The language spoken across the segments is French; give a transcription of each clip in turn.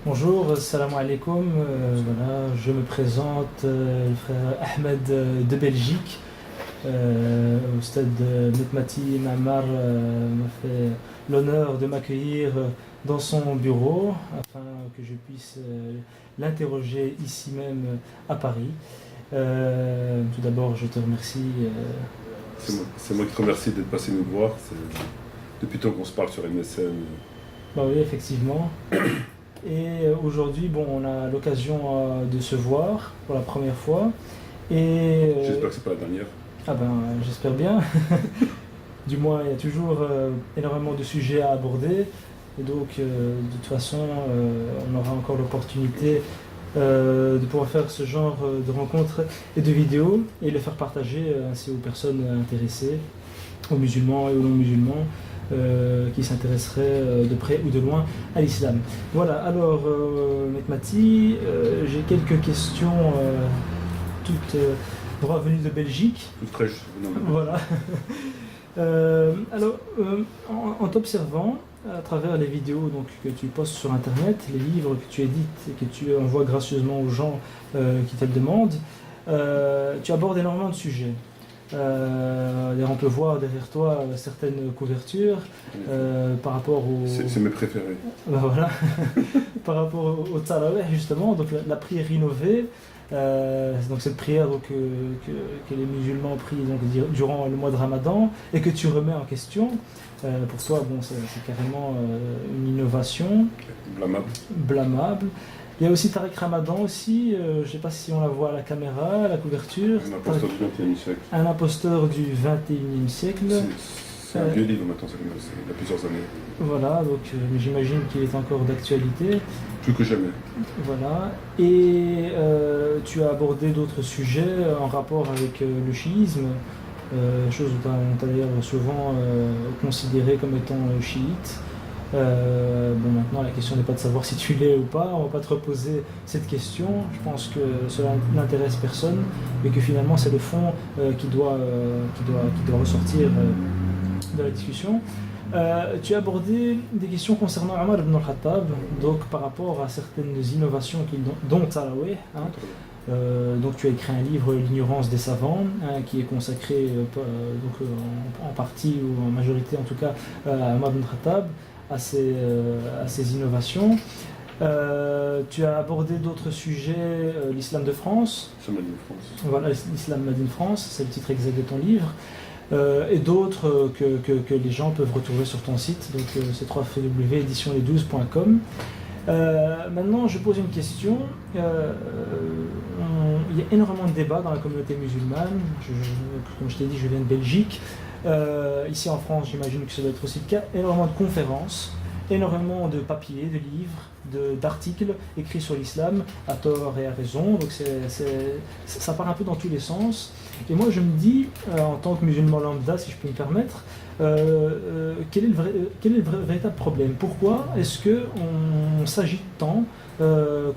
Bonjour, salam alaikum. Voilà, je me présente, le frère Ahmed de Belgique. Au stade de Metmati Mamar m'a fait l'honneur de m'accueillir dans son bureau afin que je puisse l'interroger ici même à Paris. Tout d'abord, je te remercie. C'est moi qui te remercie d'être passé nous voir. Depuis le temps qu'on se parle sur MSN. Bah oui, effectivement. Et aujourd'hui, bon, on a l'occasion de se voir pour la première fois. Et J'espère que c'est pas la dernière. ah ben, j'espère bien. Du moins, il y a toujours énormément de sujets à aborder. Et donc, de toute façon, on aura encore l'opportunité de pouvoir faire ce genre de rencontres et de vidéos et les faire partager ainsi aux personnes intéressées, aux musulmans et aux non-musulmans. Qui s'intéresseraient de près ou de loin à l'islam. Voilà, alors, Mehmati, j'ai quelques questions toutes droit venues de Belgique. Toute fraîche. Voilà. Alors, en t'observant, à travers les vidéos donc, que tu postes sur Internet, les livres que tu édites et que tu envoies gracieusement aux gens qui te le demandent, tu abordes énormément de sujets. On peut voir derrière toi certaines couvertures par rapport au... C'est mes préférés. Ben voilà. Par rapport au Tarawih justement, donc la prière innovée, donc cette prière donc, que les musulmans prient donc, durant le mois de Ramadan et que tu remets en question. Pour toi, bon, c'est carrément une innovation. Blâmable. Il y a aussi Tariq Ramadan aussi, je ne sais pas si on la voit à la caméra, la couverture. Un imposteur du XXIe siècle. Un imposteur du XXIe siècle. C'est un vieux livre maintenant, il y a plusieurs années. Voilà, donc j'imagine qu'il est encore d'actualité. Plus que jamais. Voilà. Et tu as abordé d'autres sujets en rapport avec le chiisme, chose dont tu as d'ailleurs souvent considéré comme étant chiite. Bon, maintenant la question n'est pas de savoir si tu l'es ou pas, on va pas te reposer cette question, je pense que cela n'intéresse personne et que finalement c'est le fond qui doit ressortir de la discussion. Tu as abordé des questions concernant Omar ibn al-Khattab, donc par rapport à certaines innovations dont Tarawih, hein. Donc tu as écrit un livre, L'ignorance des savants, hein, qui est consacré donc, en partie ou en majorité en tout cas à Omar ibn al-Khattab, à ces innovations. Tu as abordé d'autres sujets, l'islam de France. Voilà, l'islam Made in France, c'est le titre exact de ton livre. Et d'autres que les gens peuvent retrouver sur ton site, donc c'est www.editionles12.com. Maintenant, je pose une question. Il y a énormément de débats dans la communauté musulmane. Comme je t'ai dit, je viens de Belgique. Ici en France, j'imagine que ça doit être aussi le cas. Énormément de conférences, énormément de papiers, de livres, d'articles écrits sur l'islam, à tort et à raison. Donc ça part un peu dans tous les sens. Et moi, je me dis, en tant que musulman lambda, si je peux me permettre, quel est le véritable problème? Pourquoi est-ce qu'on s'agite tant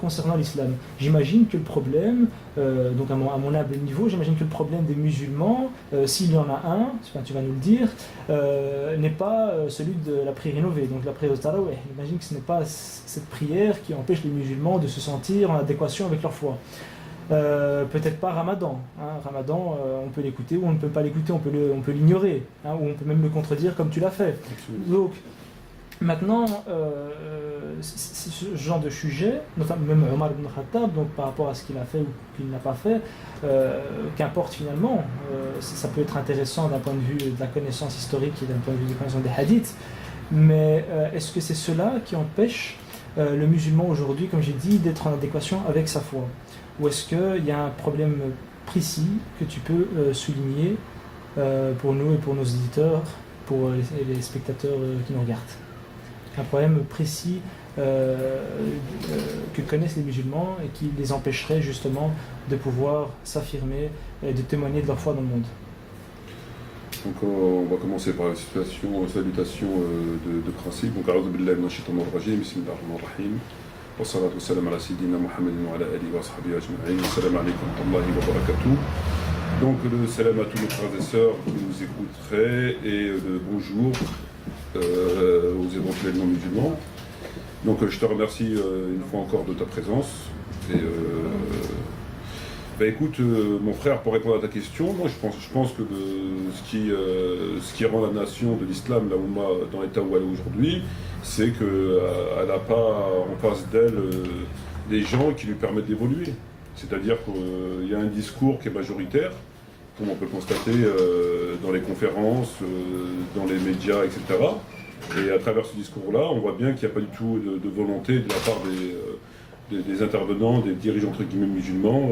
concernant l'islam? J'imagine que le problème, donc à mon humble niveau, j'imagine que le problème des musulmans, s'il y en a un, tu vas nous le dire, n'est pas celui de la prière innovée, donc la prière au Tarawih. J'imagine que ce n'est pas cette prière qui empêche les musulmans de se sentir en adéquation avec leur foi. Peut-être pas Ramadan. Hein. Ramadan, on peut l'écouter ou on ne peut pas l'écouter, on peut l'ignorer, hein, ou on peut même le contredire comme tu l'as fait. Donc, maintenant, ce genre de sujet, notamment même Omar ibn Khattab, donc par rapport à ce qu'il a fait ou qu'il n'a pas fait, qu'importe finalement, ça peut être intéressant d'un point de vue de la connaissance historique et d'un point de vue de la connaissance des hadiths, mais est-ce que c'est cela qui empêche le musulman aujourd'hui, comme j'ai dit, d'être en adéquation avec sa foi? Ou est-ce qu'il y a un problème précis que tu peux souligner pour nous et pour nos éditeurs, pour les spectateurs qui nous regardent? Un problème précis que connaissent les musulmans et qui les empêcherait justement de pouvoir s'affirmer et de témoigner de leur foi dans le monde. Donc on va commencer par la salutation de principe. Donc a'udhu billahi minash shaitanir rajim, bismillahir rahmanir rahim. Wa salatu wassalam ala sayyidina Muhammadin wa ala alihi wa sahbihi ajma'in. Assalamu alaykum wa rahmatullahi wa barakatuh. Donc le salam à tous nos frères et sœurs qui nous écouteraient et bonjour aux éventuels non musulmans. Donc je te remercie une fois encore de ta présence. Et, bah écoute, mon frère, pour répondre à ta question, moi je pense que ce qui rend la nation de l'islam, la Oumma, dans l'état où elle est aujourd'hui, c'est qu'elle n'a pas en face d'elle des gens qui lui permettent d'évoluer. C'est-à-dire qu'il y a un discours qui est majoritaire, comme on peut le constater dans les conférences, dans les médias, etc. Et à travers ce discours-là, on voit bien qu'il n'y a pas du tout de volonté de la part des intervenants, des dirigeants entre guillemets musulmans,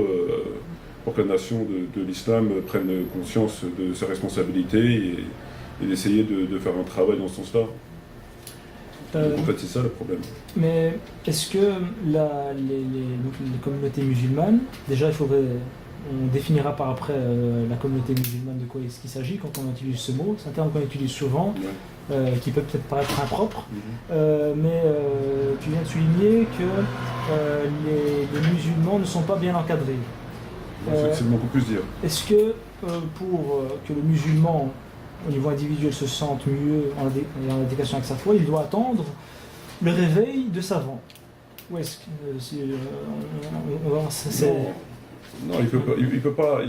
pour que la nation de l'islam prenne conscience de ses responsabilités et d'essayer de faire un travail dans ce sens-là. En fait, c'est ça le problème. Mais est-ce que les communautés musulmanes, déjà on définira par après la communauté musulmane de quoi est-ce qu'il s'agit quand on utilise ce mot, c'est un terme qu'on utilise souvent, qui peut peut-être paraître impropre, mais tu viens de souligner que les musulmans ne sont pas bien encadrés. C'est beaucoup plus dire. Est-ce que pour que le musulman au niveau individuel se sente mieux en adéquation avec sa foi, il doit attendre le réveil de savants? Ou est-ce que non, il peut pas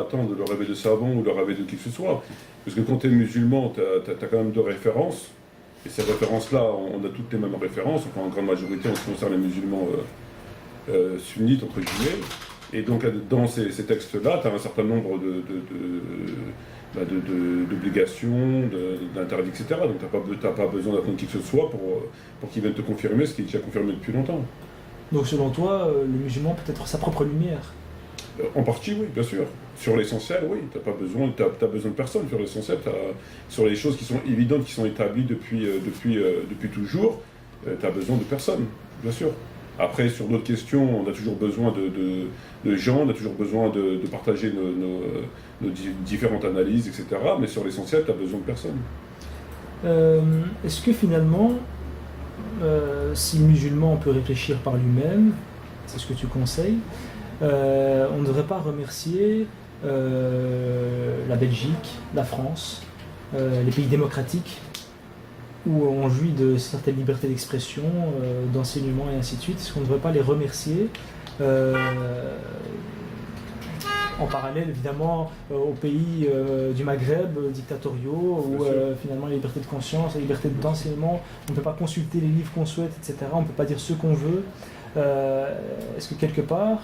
attendre le réveil de savants ou le réveil de qui que ce soit. Parce que quand tu es musulman, tu as quand même deux références. Et ces références-là, on a toutes les mêmes références, enfin en grande majorité en ce qui concerne les musulmans sunnites, entre guillemets. Et donc dans ces textes-là, tu as un certain nombre d'obligations, d'interdits, etc. Donc tu n'as pas besoin d'attendre qui que ce soit pour qu'il vienne te confirmer ce qui est déjà confirmé depuis longtemps. Donc selon toi, le musulman peut être sa propre lumière? En partie, oui, bien sûr. Sur l'essentiel, oui. Tu n'as pas besoin, t'as besoin de personne sur l'essentiel. Sur les choses qui sont évidentes, qui sont établies depuis toujours, tu as besoin de personne, bien sûr. Après, sur d'autres questions, on a toujours besoin de gens, on a toujours besoin de partager nos différentes analyses, etc. Mais sur l'essentiel, tu as besoin de personne. Est-ce que finalement, si le musulman peut réfléchir par lui-même, c'est ce que tu conseilles, on ne devrait pas remercier la Belgique, la France, les pays démocratiques, où on jouit de certaines libertés d'expression, d'enseignement et ainsi de suite? Est-ce qu'on ne devrait pas les remercier en parallèle évidemment aux pays du Maghreb dictatoriaux où finalement la liberté de conscience, la liberté d'enseignement, on ne peut pas consulter les livres qu'on souhaite, etc. On ne peut pas dire ce qu'on veut. Est-ce que quelque part,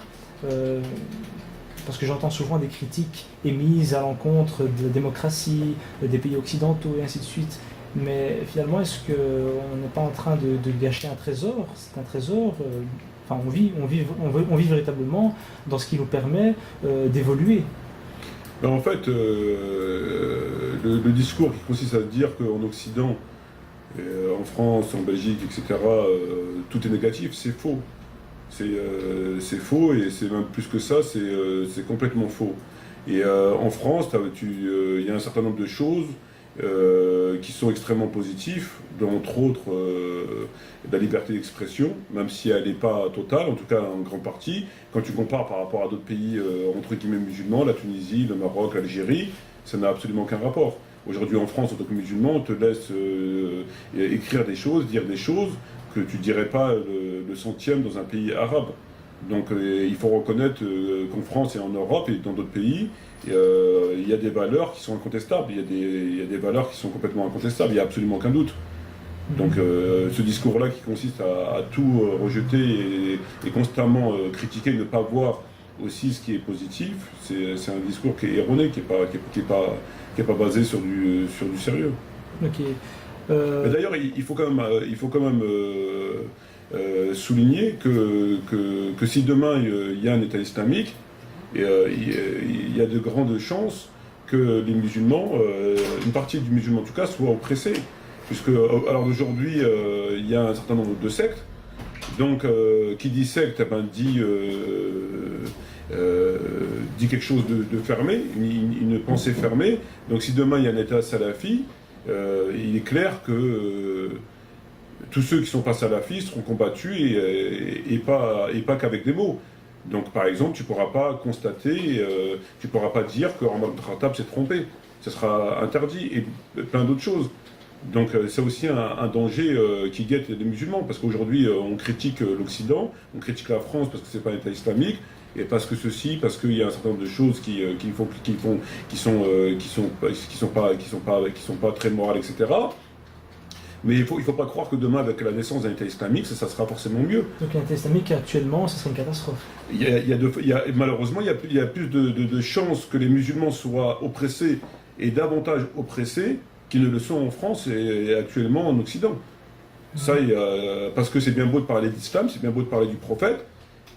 parce que j'entends souvent des critiques émises à l'encontre de la démocratie, des pays occidentaux et ainsi de suite, mais finalement est-ce qu'on n'est pas en train de gâcher un trésor? C'est un trésor. Enfin, on vit véritablement dans ce qui nous permet d'évoluer. Ben en fait, le discours qui consiste à dire qu'en Occident, en France, en Belgique, etc., tout est négatif, c'est faux. C'est faux et c'est même plus que ça, c'est complètement faux. Et en France, il y a un certain nombre de choses qui sont extrêmement positifs, dont entre autres la liberté d'expression, même si elle n'est pas totale, en tout cas en grande partie. Quand tu compares par rapport à d'autres pays entre guillemets musulmans, la Tunisie, le Maroc, l'Algérie, ça n'a absolument aucun rapport. Aujourd'hui en France, en tant que musulman, on te laisse écrire des choses, dire des choses que tu ne dirais pas le centième dans un pays arabe. Donc il faut reconnaître qu'en France et en Europe et dans d'autres pays, il y a des valeurs qui sont incontestables, il y a des valeurs qui sont complètement incontestables, il n'y a absolument aucun doute. Donc ce discours-là qui consiste à tout rejeter et constamment critiquer, ne pas voir aussi ce qui est positif, c'est un discours qui est erroné, qui est pas basé sur du sérieux. Ok. D'ailleurs, il faut quand même souligner que si demain il y a un État islamique, il y a de grandes chances que les musulmans, une partie du musulman en tout cas, soit oppressée. Puisque, alors aujourd'hui, il y a un certain nombre de sectes. Donc, qui dit secte, dit quelque chose de fermé, une pensée fermée. Donc, si demain il y a un État salafi, il est clair que tous ceux qui ne sont pas salafis seront combattus et pas qu'avec des mots. Donc, par exemple, tu ne pourras pas constater, tu ne pourras pas dire qu'Omar ibn Khattab s'est trompé. Ce sera interdit et plein d'autres choses. Donc c'est aussi un danger qui guette les musulmans, parce qu'aujourd'hui on critique l'Occident, on critique la France parce que c'est pas un État islamique, et parce que ceci, parce qu'il y a un certain nombre de choses qui sont pas très morales, etc. Mais il faut pas croire que demain, avec la naissance d'un État islamique, ça sera forcément mieux. Donc un État islamique actuellement, ce serait une catastrophe. Malheureusement, il y a plus de chances que les musulmans soient oppressés et davantage oppressés qu'ils ne le sont en France et actuellement en Occident. Ça, parce que c'est bien beau de parler d'islam, c'est bien beau de parler du prophète,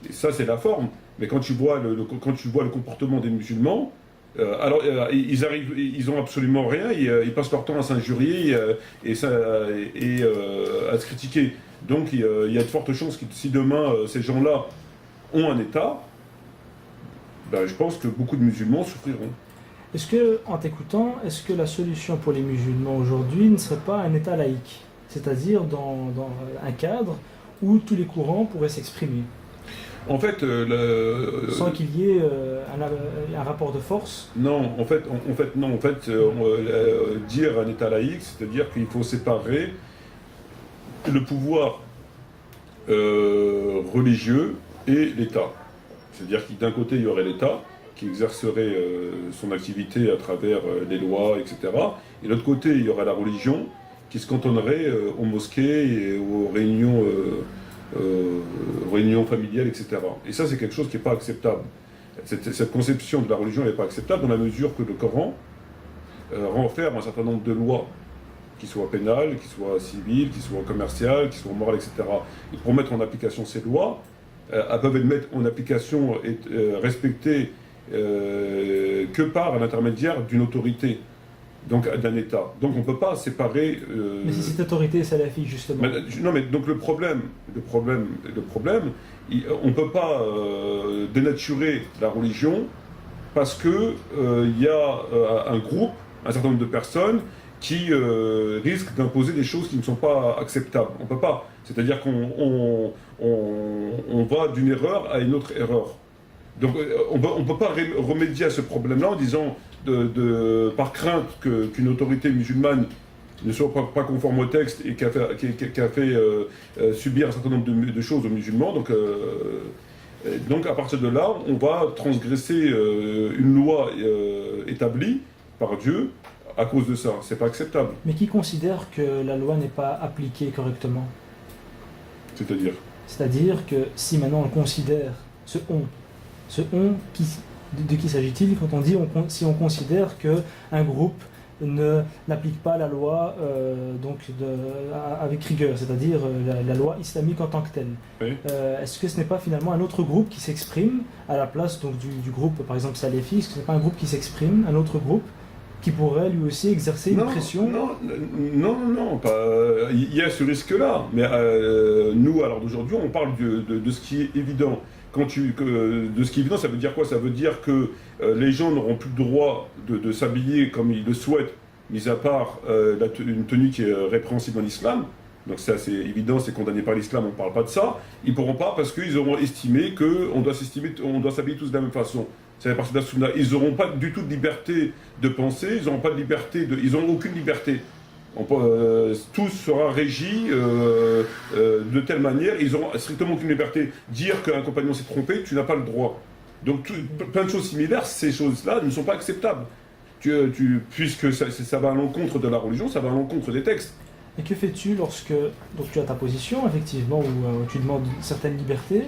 et ça c'est la forme. Mais quand tu vois quand tu vois le comportement des musulmans, ils ont absolument rien, ils passent leur temps à s'injurier et à se critiquer. Donc il y a de fortes chances que si demain ces gens-là ont un État, ben, je pense que beaucoup de musulmans souffriront. Est-ce que, en t'écoutant, est-ce que la solution pour les musulmans aujourd'hui ne serait pas un État laïque, c'est-à-dire dans un cadre où tous les courants pourraient s'exprimer? En fait, sans qu'il y ait un rapport de force? Non, non. Dire un État laïque, c'est-à-dire qu'il faut séparer le pouvoir religieux et l'État. C'est-à-dire que d'un côté, il y aurait l'État qui exercerait son activité à travers les lois, etc. Et de l'autre côté, il y aurait la religion qui se cantonnerait aux mosquées et aux réunions familiales, etc. Et ça, c'est quelque chose qui n'est pas acceptable. Cette conception de la religion n'est pas acceptable dans la mesure que le Coran renferme un certain nombre de lois, qui soient pénales, qui soient civiles, qui soient commerciales, qui soient morales, etc. Et pour mettre en application ces lois, elles peuvent être mises en application et respectées que par l'intermédiaire d'une autorité, donc d'un État. Donc on ne peut pas séparer... Mais si cette autorité est salafiste, justement. Non, mais donc le problème, on ne peut pas dénaturer la religion parce que il y a un groupe, un certain nombre de personnes qui risquent d'imposer des choses qui ne sont pas acceptables. On ne peut pas. C'est-à-dire qu'on va d'une erreur à une autre erreur. Donc on ne peut pas remédier à ce problème-là en disant, par crainte qu'une autorité musulmane ne soit pas conforme au texte et qui a fait subir un certain nombre de choses aux musulmans. Donc à partir de là, on va transgresser une loi établie par Dieu à cause de ça. C'est pas acceptable. Mais qui considère que la loi n'est pas appliquée correctement? C'est-à-dire? C'est-à-dire que si maintenant on considère ce on, de qui s'agit-il quand on dit si on considère qu'un groupe n'applique pas la loi avec rigueur, c'est-à-dire la loi islamique en tant que telle. Oui. Est-ce que ce n'est pas finalement un autre groupe qui s'exprime à la place donc, du groupe, par exemple salafiste? Est-ce que ce n'est pas un groupe qui s'exprime, un autre groupe qui pourrait lui aussi exercer une pression? Non, il y a ce risque-là. Mais nous, alors d'aujourd'hui, on parle de ce qui est évident. De ce qui est évident, ça veut dire quoi? Ça veut dire que les gens n'auront plus le droit de s'habiller comme ils le souhaitent, mis à part une tenue qui est répréhensible en islam. Donc ça, c'est évident, c'est condamné par l'islam, on ne parle pas de ça. Ils ne pourront pas parce qu'ils auront estimé qu'on doit s'habiller tous de la même façon. Ça fait partie de la sunna. Ils n'auront pas du tout de liberté de penser, ils n'auront pas de liberté, ils n'auront aucune liberté. Tout sera régi de telle manière, ils n'auront strictement aucune liberté. Dire qu'un compagnon s'est trompé, tu n'as pas le droit. Donc plein de choses similaires, ces choses-là ne sont pas acceptables. Puisque ça va à l'encontre de la religion, ça va à l'encontre des textes. Et que fais-tu lorsque donc tu as ta position, effectivement, où tu demandes une certaine liberté,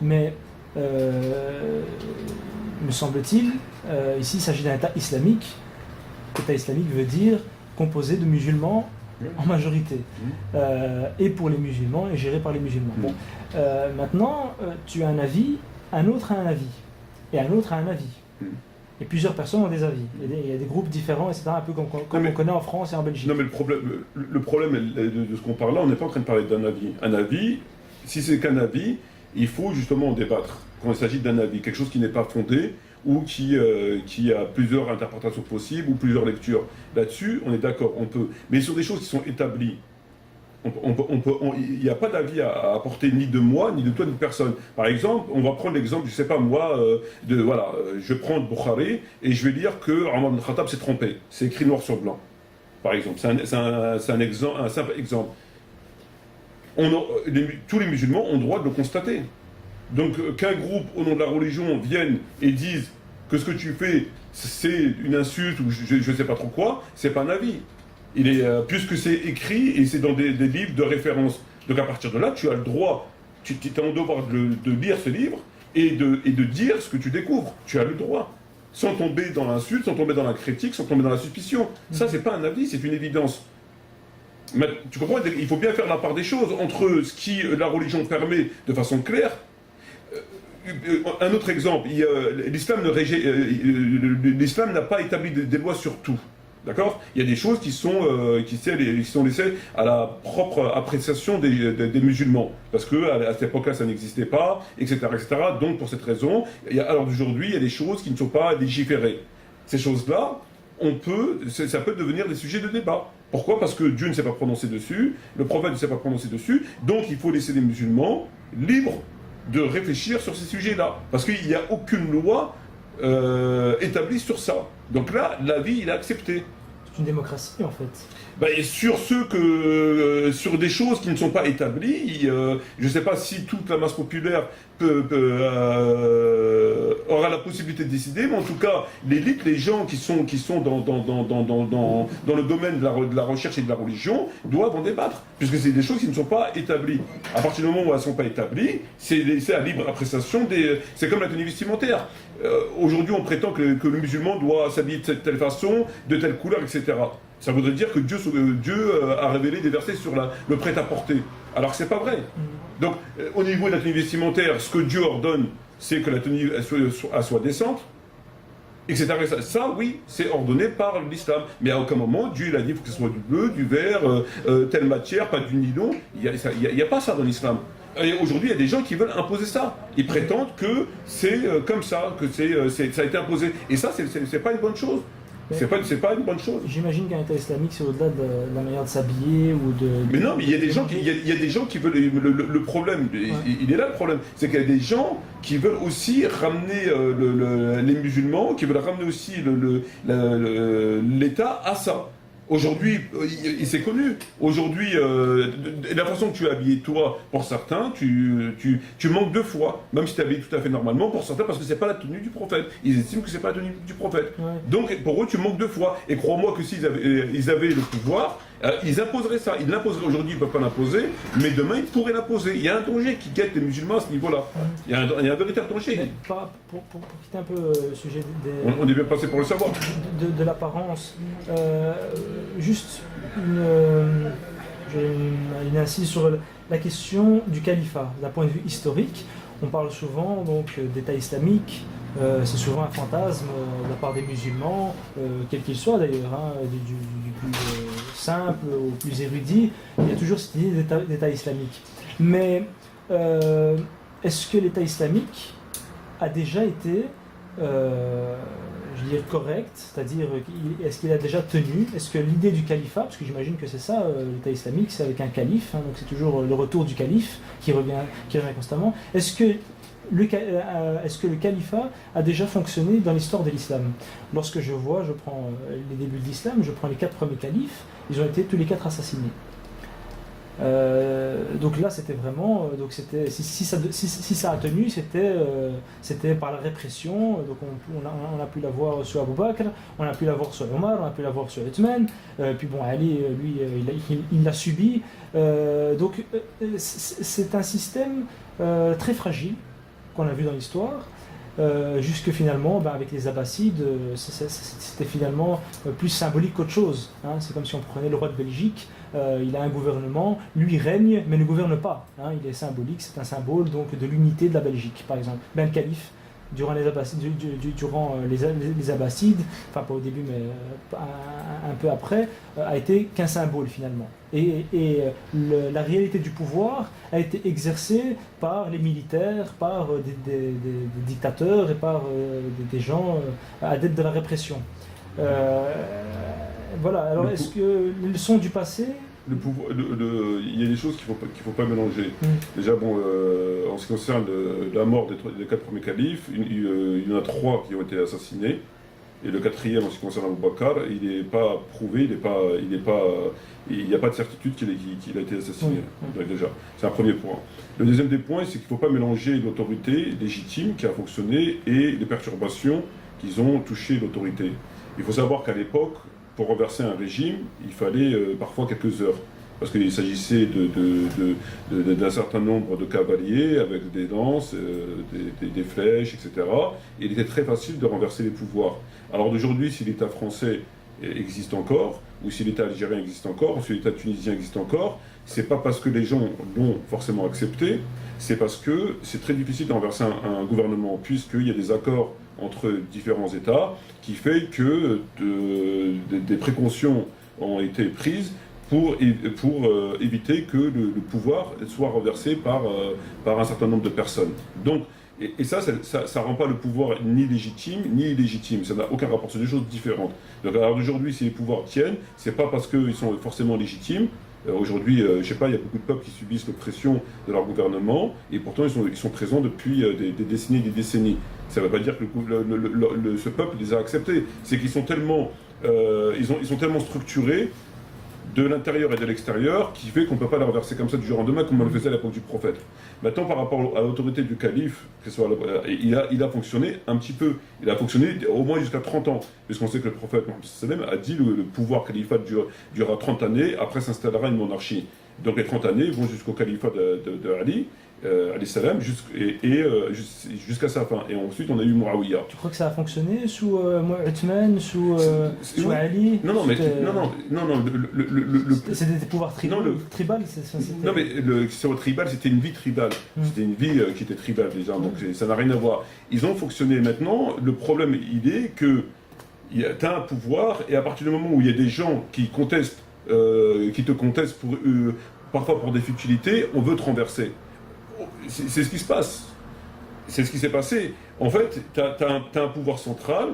mais me semble-t-il, ici il s'agit d'un État islamique. État islamique veut dire composé de musulmans en majorité, et pour les musulmans et géré par les musulmans. Bon. Maintenant, tu as un avis, un autre a un avis, et un autre a un avis. Et plusieurs personnes ont des avis. Il y a des groupes différents, etc., un peu comme on connaît en France et en Belgique. Non, mais le problème de ce qu'on parle là, on n'est pas en train de parler d'un avis. Un avis, si c'est qu'un avis, il faut justement en débattre. Quand il s'agit d'un avis, quelque chose qui n'est pas fondé, ou qui a plusieurs interprétations possibles, ou plusieurs lectures. Là-dessus, on est d'accord, on peut. Mais sur des choses qui sont établies, il n'y a pas d'avis à apporter ni de moi, ni de toi, ni de personne. Par exemple, on va prendre l'exemple, je ne sais pas moi, je prends le Bukhari et je vais dire que Omar ibn Khattab s'est trompé. C'est écrit noir sur blanc. par exemple. C'est un simple exemple. Tous les musulmans ont le droit de le constater. Donc qu'un groupe au nom de la religion vienne et dise que ce que tu fais c'est une insulte ou je ne sais pas trop quoi, c'est pas un avis. Puisque c'est écrit et c'est dans des livres de référence. Donc à partir de là, tu as le droit, tu es en devoir de lire ce livre et de dire ce que tu découvres. Tu as le droit. Sans tomber dans l'insulte, sans tomber dans la critique, sans tomber dans la suspicion. Ça, c'est pas un avis, c'est une évidence. Mais, tu comprends? Il faut bien faire la part des choses entre ce qui la religion permet de façon claire. Un autre exemple, l'islam n'a pas établi des lois sur tout. D'accord? Il y a des choses qui sont laissées à la propre appréciation des musulmans. Parce qu'à cette époque-là, ça n'existait pas, etc., etc. Donc, pour cette raison, à l'heure d'aujourd'hui, il y a des choses qui ne sont pas légiférées. Ces choses-là, ça peut devenir des sujets de débat. Pourquoi? Parce que Dieu ne s'est pas prononcé dessus, le prophète ne s'est pas prononcé dessus, donc il faut laisser les musulmans libres de réfléchir sur ces sujets-là. Parce qu'il n'y a aucune loi établie sur ça. Donc là, l'avis, il est accepté. C'est une démocratie, en fait. Et sur des choses qui ne sont pas établies, je ne sais pas si toute la masse populaire aura la possibilité de décider, mais en tout cas, l'élite, les gens qui sont dans le domaine de la recherche et de la religion, doivent en débattre, puisque c'est des choses qui ne sont pas établies. À partir du moment où elles ne sont pas établies, c'est à libre appréciation c'est comme la tenue vestimentaire. Aujourd'hui, on prétend que le musulman doit s'habiller de telle façon, de telle couleur, etc. Ça voudrait dire que Dieu a révélé des versets sur le prêt-à-porter. Alors que c'est pas vrai. Donc, au niveau de la tenue vestimentaire, ce que Dieu ordonne, c'est que la tenue soit décente, etc. Ça, oui, c'est ordonné par l'islam. Mais à aucun moment, Dieu a dit qu'il faut que ce soit du bleu, du vert, telle matière, pas du nylon. Il n'y a pas ça dans l'islam. Et aujourd'hui, il y a des gens qui veulent imposer ça. Ils prétendent que c'est comme ça, que ça a été imposé. Et ça, c'est pas une bonne chose. C'est pas une bonne chose. J'imagine qu'un État islamique, c'est au-delà de la manière de s'habiller ou de... Mais non, mais il y a des gens qui veulent... Le problème, il est là le problème. C'est qu'il y a des gens qui veulent aussi ramener les musulmans, qui veulent ramener aussi l'État à ça. Aujourd'hui, c'est connu. Aujourd'hui, la façon que tu es habillé, toi, pour certains, tu manques de foi. Même si tu es habillé tout à fait normalement, pour certains, parce que c'est pas la tenue du prophète. Ils estiment que c'est pas la tenue du prophète. Ouais. Donc, pour eux, tu manques de foi. Et crois-moi que s'ils avaient le pouvoir, ils imposeraient ça. Ils l'imposeraient aujourd'hui, ils ne peuvent pas l'imposer, mais demain, ils pourraient l'imposer. Il y a un danger qui guette les musulmans à ce niveau-là. Il y a un véritable danger. Pour quitter un peu le sujet on est bien passé pour le savoir. De l'apparence. Juste une incise sur la question du califat. D'un point de vue historique, on parle souvent d'État islamique. C'est souvent un fantasme de la part des musulmans, quel qu'il soit d'ailleurs, du plus simple au plus érudit. Il y a toujours cette idée d'État islamique. Mais est-ce que l'État islamique a déjà été je veux dire correct, c'est-à-dire est-ce qu'il a déjà tenu, est-ce que l'idée du califat, parce que j'imagine que c'est ça, l'État islamique, c'est avec un calife, donc c'est toujours le retour du calife qui revient constamment, est-ce que le califat a déjà fonctionné dans l'histoire de l'islam? Lorsque je prends les débuts de l'islam, je prends les 4 premiers califes, ils ont été tous les 4 assassinés. Donc là, c'était vraiment, si ça a tenu, c'était par la répression. Donc on a pu l'avoir sur Abu Bakr, on a pu l'avoir sur Omar, on a pu l'avoir sur Uthman. Puis bon, Ali, lui, il l'a subi. Donc c'est un système très fragile qu'on a vu dans l'histoire. Jusque finalement, avec les Abbassides, c'était finalement plus symbolique qu'autre chose. C'est comme si on prenait le roi de Belgique, il a un gouvernement, lui règne, mais ne gouverne pas. Il est symbolique, c'est un symbole donc de l'unité de la Belgique, par exemple. Le calife, durant les Abbassides, enfin pas au début, mais un peu après, a été qu'un symbole finalement. Et la réalité du pouvoir a été exercée par les militaires, par des dictateurs et par des gens adeptes de la répression. Voilà, alors est-ce que les leçons du passé... Il y a des choses qu'il ne faut pas mélanger. Déjà, en ce qui concerne la mort des 4 premiers califes, il y en a 3 qui ont été assassinés. Et le quatrième, en ce qui concerne Abu Bakr, il n'est pas prouvé, il n'y a pas de certitude qu'il a été assassiné. Donc déjà, c'est un premier point. Le deuxième des points, c'est qu'il ne faut pas mélanger l'autorité légitime qui a fonctionné et les perturbations qui ont touché l'autorité. Il faut savoir qu'à l'époque, pour renverser un régime, il fallait parfois quelques heures. Parce qu'il s'agissait d'un certain nombre de cavaliers avec des lances, des flèches, etc. Et il était très facile de renverser les pouvoirs. Alors d'aujourd'hui, si l'État français existe encore, ou si l'État algérien existe encore, ou si l'État tunisien existe encore, c'est pas parce que les gens l'ont forcément accepté, c'est parce que c'est très difficile de renverser un gouvernement, puisqu'il y a des accords entre différents États qui fait que des précautions ont été prises pour éviter que le pouvoir soit renversé par un certain nombre de personnes. Donc, et ça rend pas le pouvoir ni légitime ni illégitime. Ça n'a aucun rapport. C'est deux choses différentes. Donc, alors aujourd'hui, si les pouvoirs tiennent, c'est pas parce qu'ils sont forcément légitimes. Aujourd'hui, je sais pas, il y a beaucoup de peuples qui subissent l'oppression de leur gouvernement, et pourtant ils sont présents depuis des décennies et des décennies. Ça ne veut pas dire que ce peuple les a acceptés. C'est qu'ils sont tellement, ils sont tellement structurés de l'intérieur et de l'extérieur, qui fait qu'on ne peut pas la renverser comme ça du jour au lendemain, comme on le faisait à l'époque du prophète. Maintenant, par rapport à l'autorité du calife, il a fonctionné un petit peu. Il a fonctionné au moins jusqu'à 30 ans, puisqu'on sait que le prophète a dit que le pouvoir califat durera 30 années, après s'installera une monarchie. Donc les 30 années vont jusqu'au califat de Ali, alayhi salam, jusqu'à sa fin. Et ensuite, on a eu Muawiyah. Tu crois que ça a fonctionné sous Uthman, sous oui. Ali? Non, c'était des pouvoirs tribaux. Tribal, non, mais sur le tribal, c'était une vie tribale. C'était une vie qui était tribale déjà, donc ça n'a rien à voir. Ils ont fonctionné maintenant. Le problème, il est que tu as un pouvoir, et à partir du moment où il y a des gens qui contestent, qui te contestent parfois pour des futilités, on veut te renverser. C'est ce qui se passe. C'est ce qui s'est passé. En fait, tu as un pouvoir central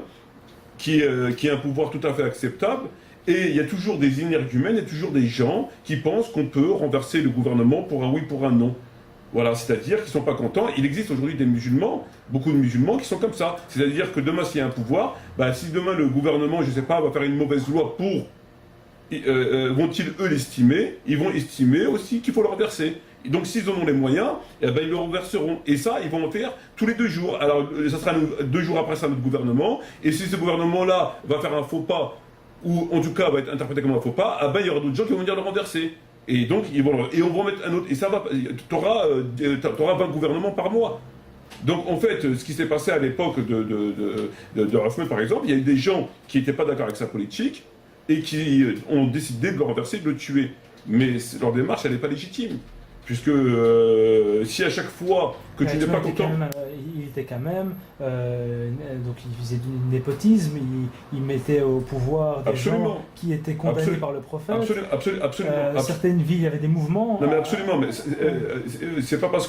qui est un pouvoir tout à fait acceptable, et il y a toujours des énergumènes, il y a toujours des gens qui pensent qu'on peut renverser le gouvernement pour un oui, pour un non. Voilà, c'est-à-dire qu'ils ne sont pas contents. Il existe aujourd'hui des musulmans, beaucoup de musulmans qui sont comme ça. C'est-à-dire que demain, s'il y a un pouvoir, si demain le gouvernement, je ne sais pas, va faire une mauvaise loi pour... vont-ils, eux, l'estimer? Ils vont estimer aussi qu'il faut le renverser. Et donc, s'ils en ont les moyens, ils le renverseront. Et ça, ils vont en faire tous les 2 jours. Alors, ça sera 2 jours après ça, notre gouvernement. Et si ce gouvernement-là va faire un faux pas, ou en tout cas va être interprété comme un faux pas, il y aura d'autres gens qui vont venir le renverser. Et donc, on va mettre un autre. Et ça va. Tu auras 20 gouvernements par mois. Donc, en fait, ce qui s'est passé à l'époque de Hoffman, par exemple, il y a eu des gens qui n'étaient pas d'accord avec sa politique et qui ont décidé de le renverser, de le tuer. Mais leur démarche, elle n'est pas légitime. Puisque si à chaque fois que tu n'es pas content... il était quand même... donc il faisait du népotisme, il mettait au pouvoir des gens qui étaient condamnés par le prophète. Absolument. Certaines villes, il y avait des mouvements... Non mais absolument, mais c'est pas parce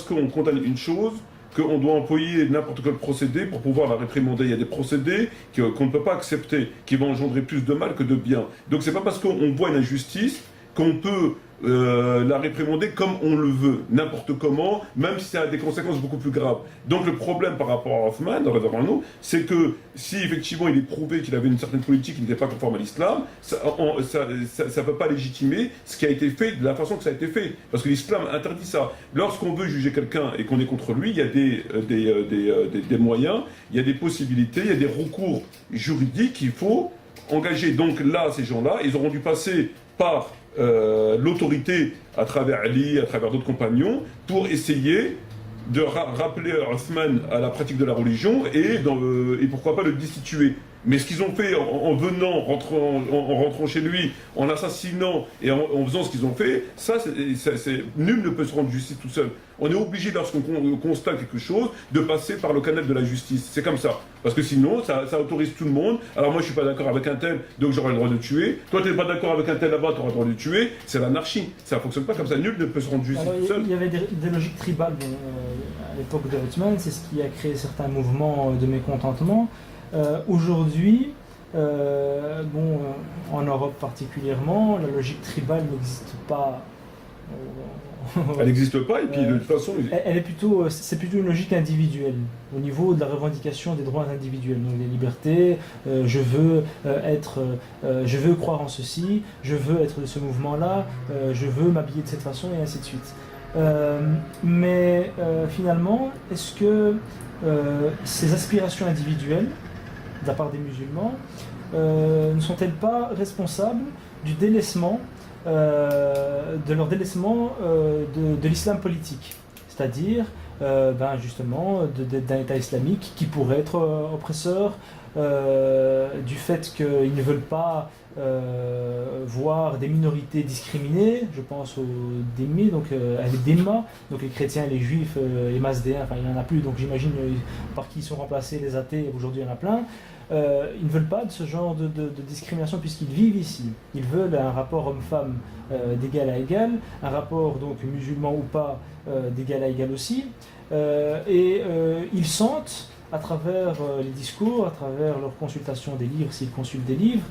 qu'on condamne une chose qu'on doit employer n'importe quel procédé pour pouvoir la réprimander. Il y a des procédés qu'on ne peut pas accepter, qui vont engendrer plus de mal que de bien. Donc c'est pas parce qu'on voit une injustice qu'on peut la réprimander comme on le veut, n'importe comment, même si ça a des conséquences beaucoup plus graves. Donc le problème par rapport à Hoffman, c'est que si effectivement il est prouvé qu'il avait une certaine politique qui n'était pas conforme à l'islam, ça ne peut pas légitimer ce qui a été fait de la façon que ça a été fait. Parce que l'islam interdit ça. Lorsqu'on veut juger quelqu'un et qu'on est contre lui, il y a des moyens, il y a des possibilités, il y a des recours juridiques qu'il faut engager. Donc là, ces gens-là, ils auront dû passer par l'autorité à travers Ali, à travers d'autres compagnons, pour essayer de rappeler Othman à la pratique de la religion et pourquoi pas le destituer. Mais ce qu'ils ont fait en rentrant chez lui, en l'assassinant et en faisant ce qu'ils ont fait, nul ne peut se rendre justice tout seul. On est obligé, lorsqu'on constate quelque chose, de passer par le canal de la justice. C'est comme ça. Parce que sinon, ça autorise tout le monde. Alors moi, je ne suis pas d'accord avec un tel, donc j'aurai le droit de tuer. Toi, tu n'es pas d'accord avec un tel là-bas, tu auras le droit de tuer. C'est l'anarchie. Ça ne fonctionne pas comme ça. Nul ne peut se rendre justice tout seul. Il y avait des logiques tribales à l'époque de Othman. C'est ce qui a créé certains mouvements de mécontentement. Aujourd'hui, en Europe particulièrement, la logique tribale n'existe pas Elle n'existe pas, et puis de toute façon... Elle est plutôt, c'est plutôt une logique individuelle, au niveau de la revendication des droits individuels, donc des libertés. Je veux croire en ceci, je veux être de ce mouvement-là, je veux m'habiller de cette façon, et ainsi de suite. Mais finalement, est-ce que ces aspirations individuelles, de la part des musulmans, ne sont-elles pas responsables du délaissement, de leur délaissement de l'islam politique, c'est-à-dire justement d'un État islamique qui pourrait être oppresseur, du fait qu'ils ne veulent pas voir des minorités discriminées, je pense aux dhimmi, donc à les dhimma, donc les chrétiens, les juifs, les masdéens, enfin il n'y en a plus, donc j'imagine par qui sont remplacés les athées, aujourd'hui il y en a plein. Ils ne veulent pas de ce genre de discrimination puisqu'ils vivent ici. Ils veulent un rapport homme-femme d'égal à égal, un rapport donc musulman ou pas d'égal à égal aussi, et ils sentent à travers les discours, à travers leur consultation des livres, s'ils consultent des livres,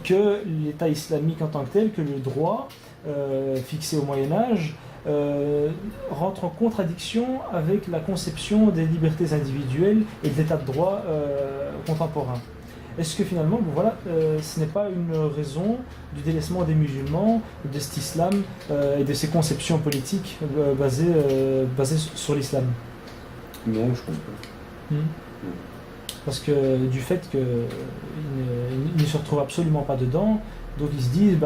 que l'État islamique en tant que tel, que le droit fixé au Moyen-Âge rentre en contradiction avec la conception des libertés individuelles et de l'état de droit contemporain. Est-ce que finalement, ce n'est pas une raison du délaissement des musulmans, de cet islam et de ces conceptions politiques basées sur l'islam? Non, je pense pas. Parce que du fait qu'ils ne se retrouvent absolument pas dedans, donc ils se disent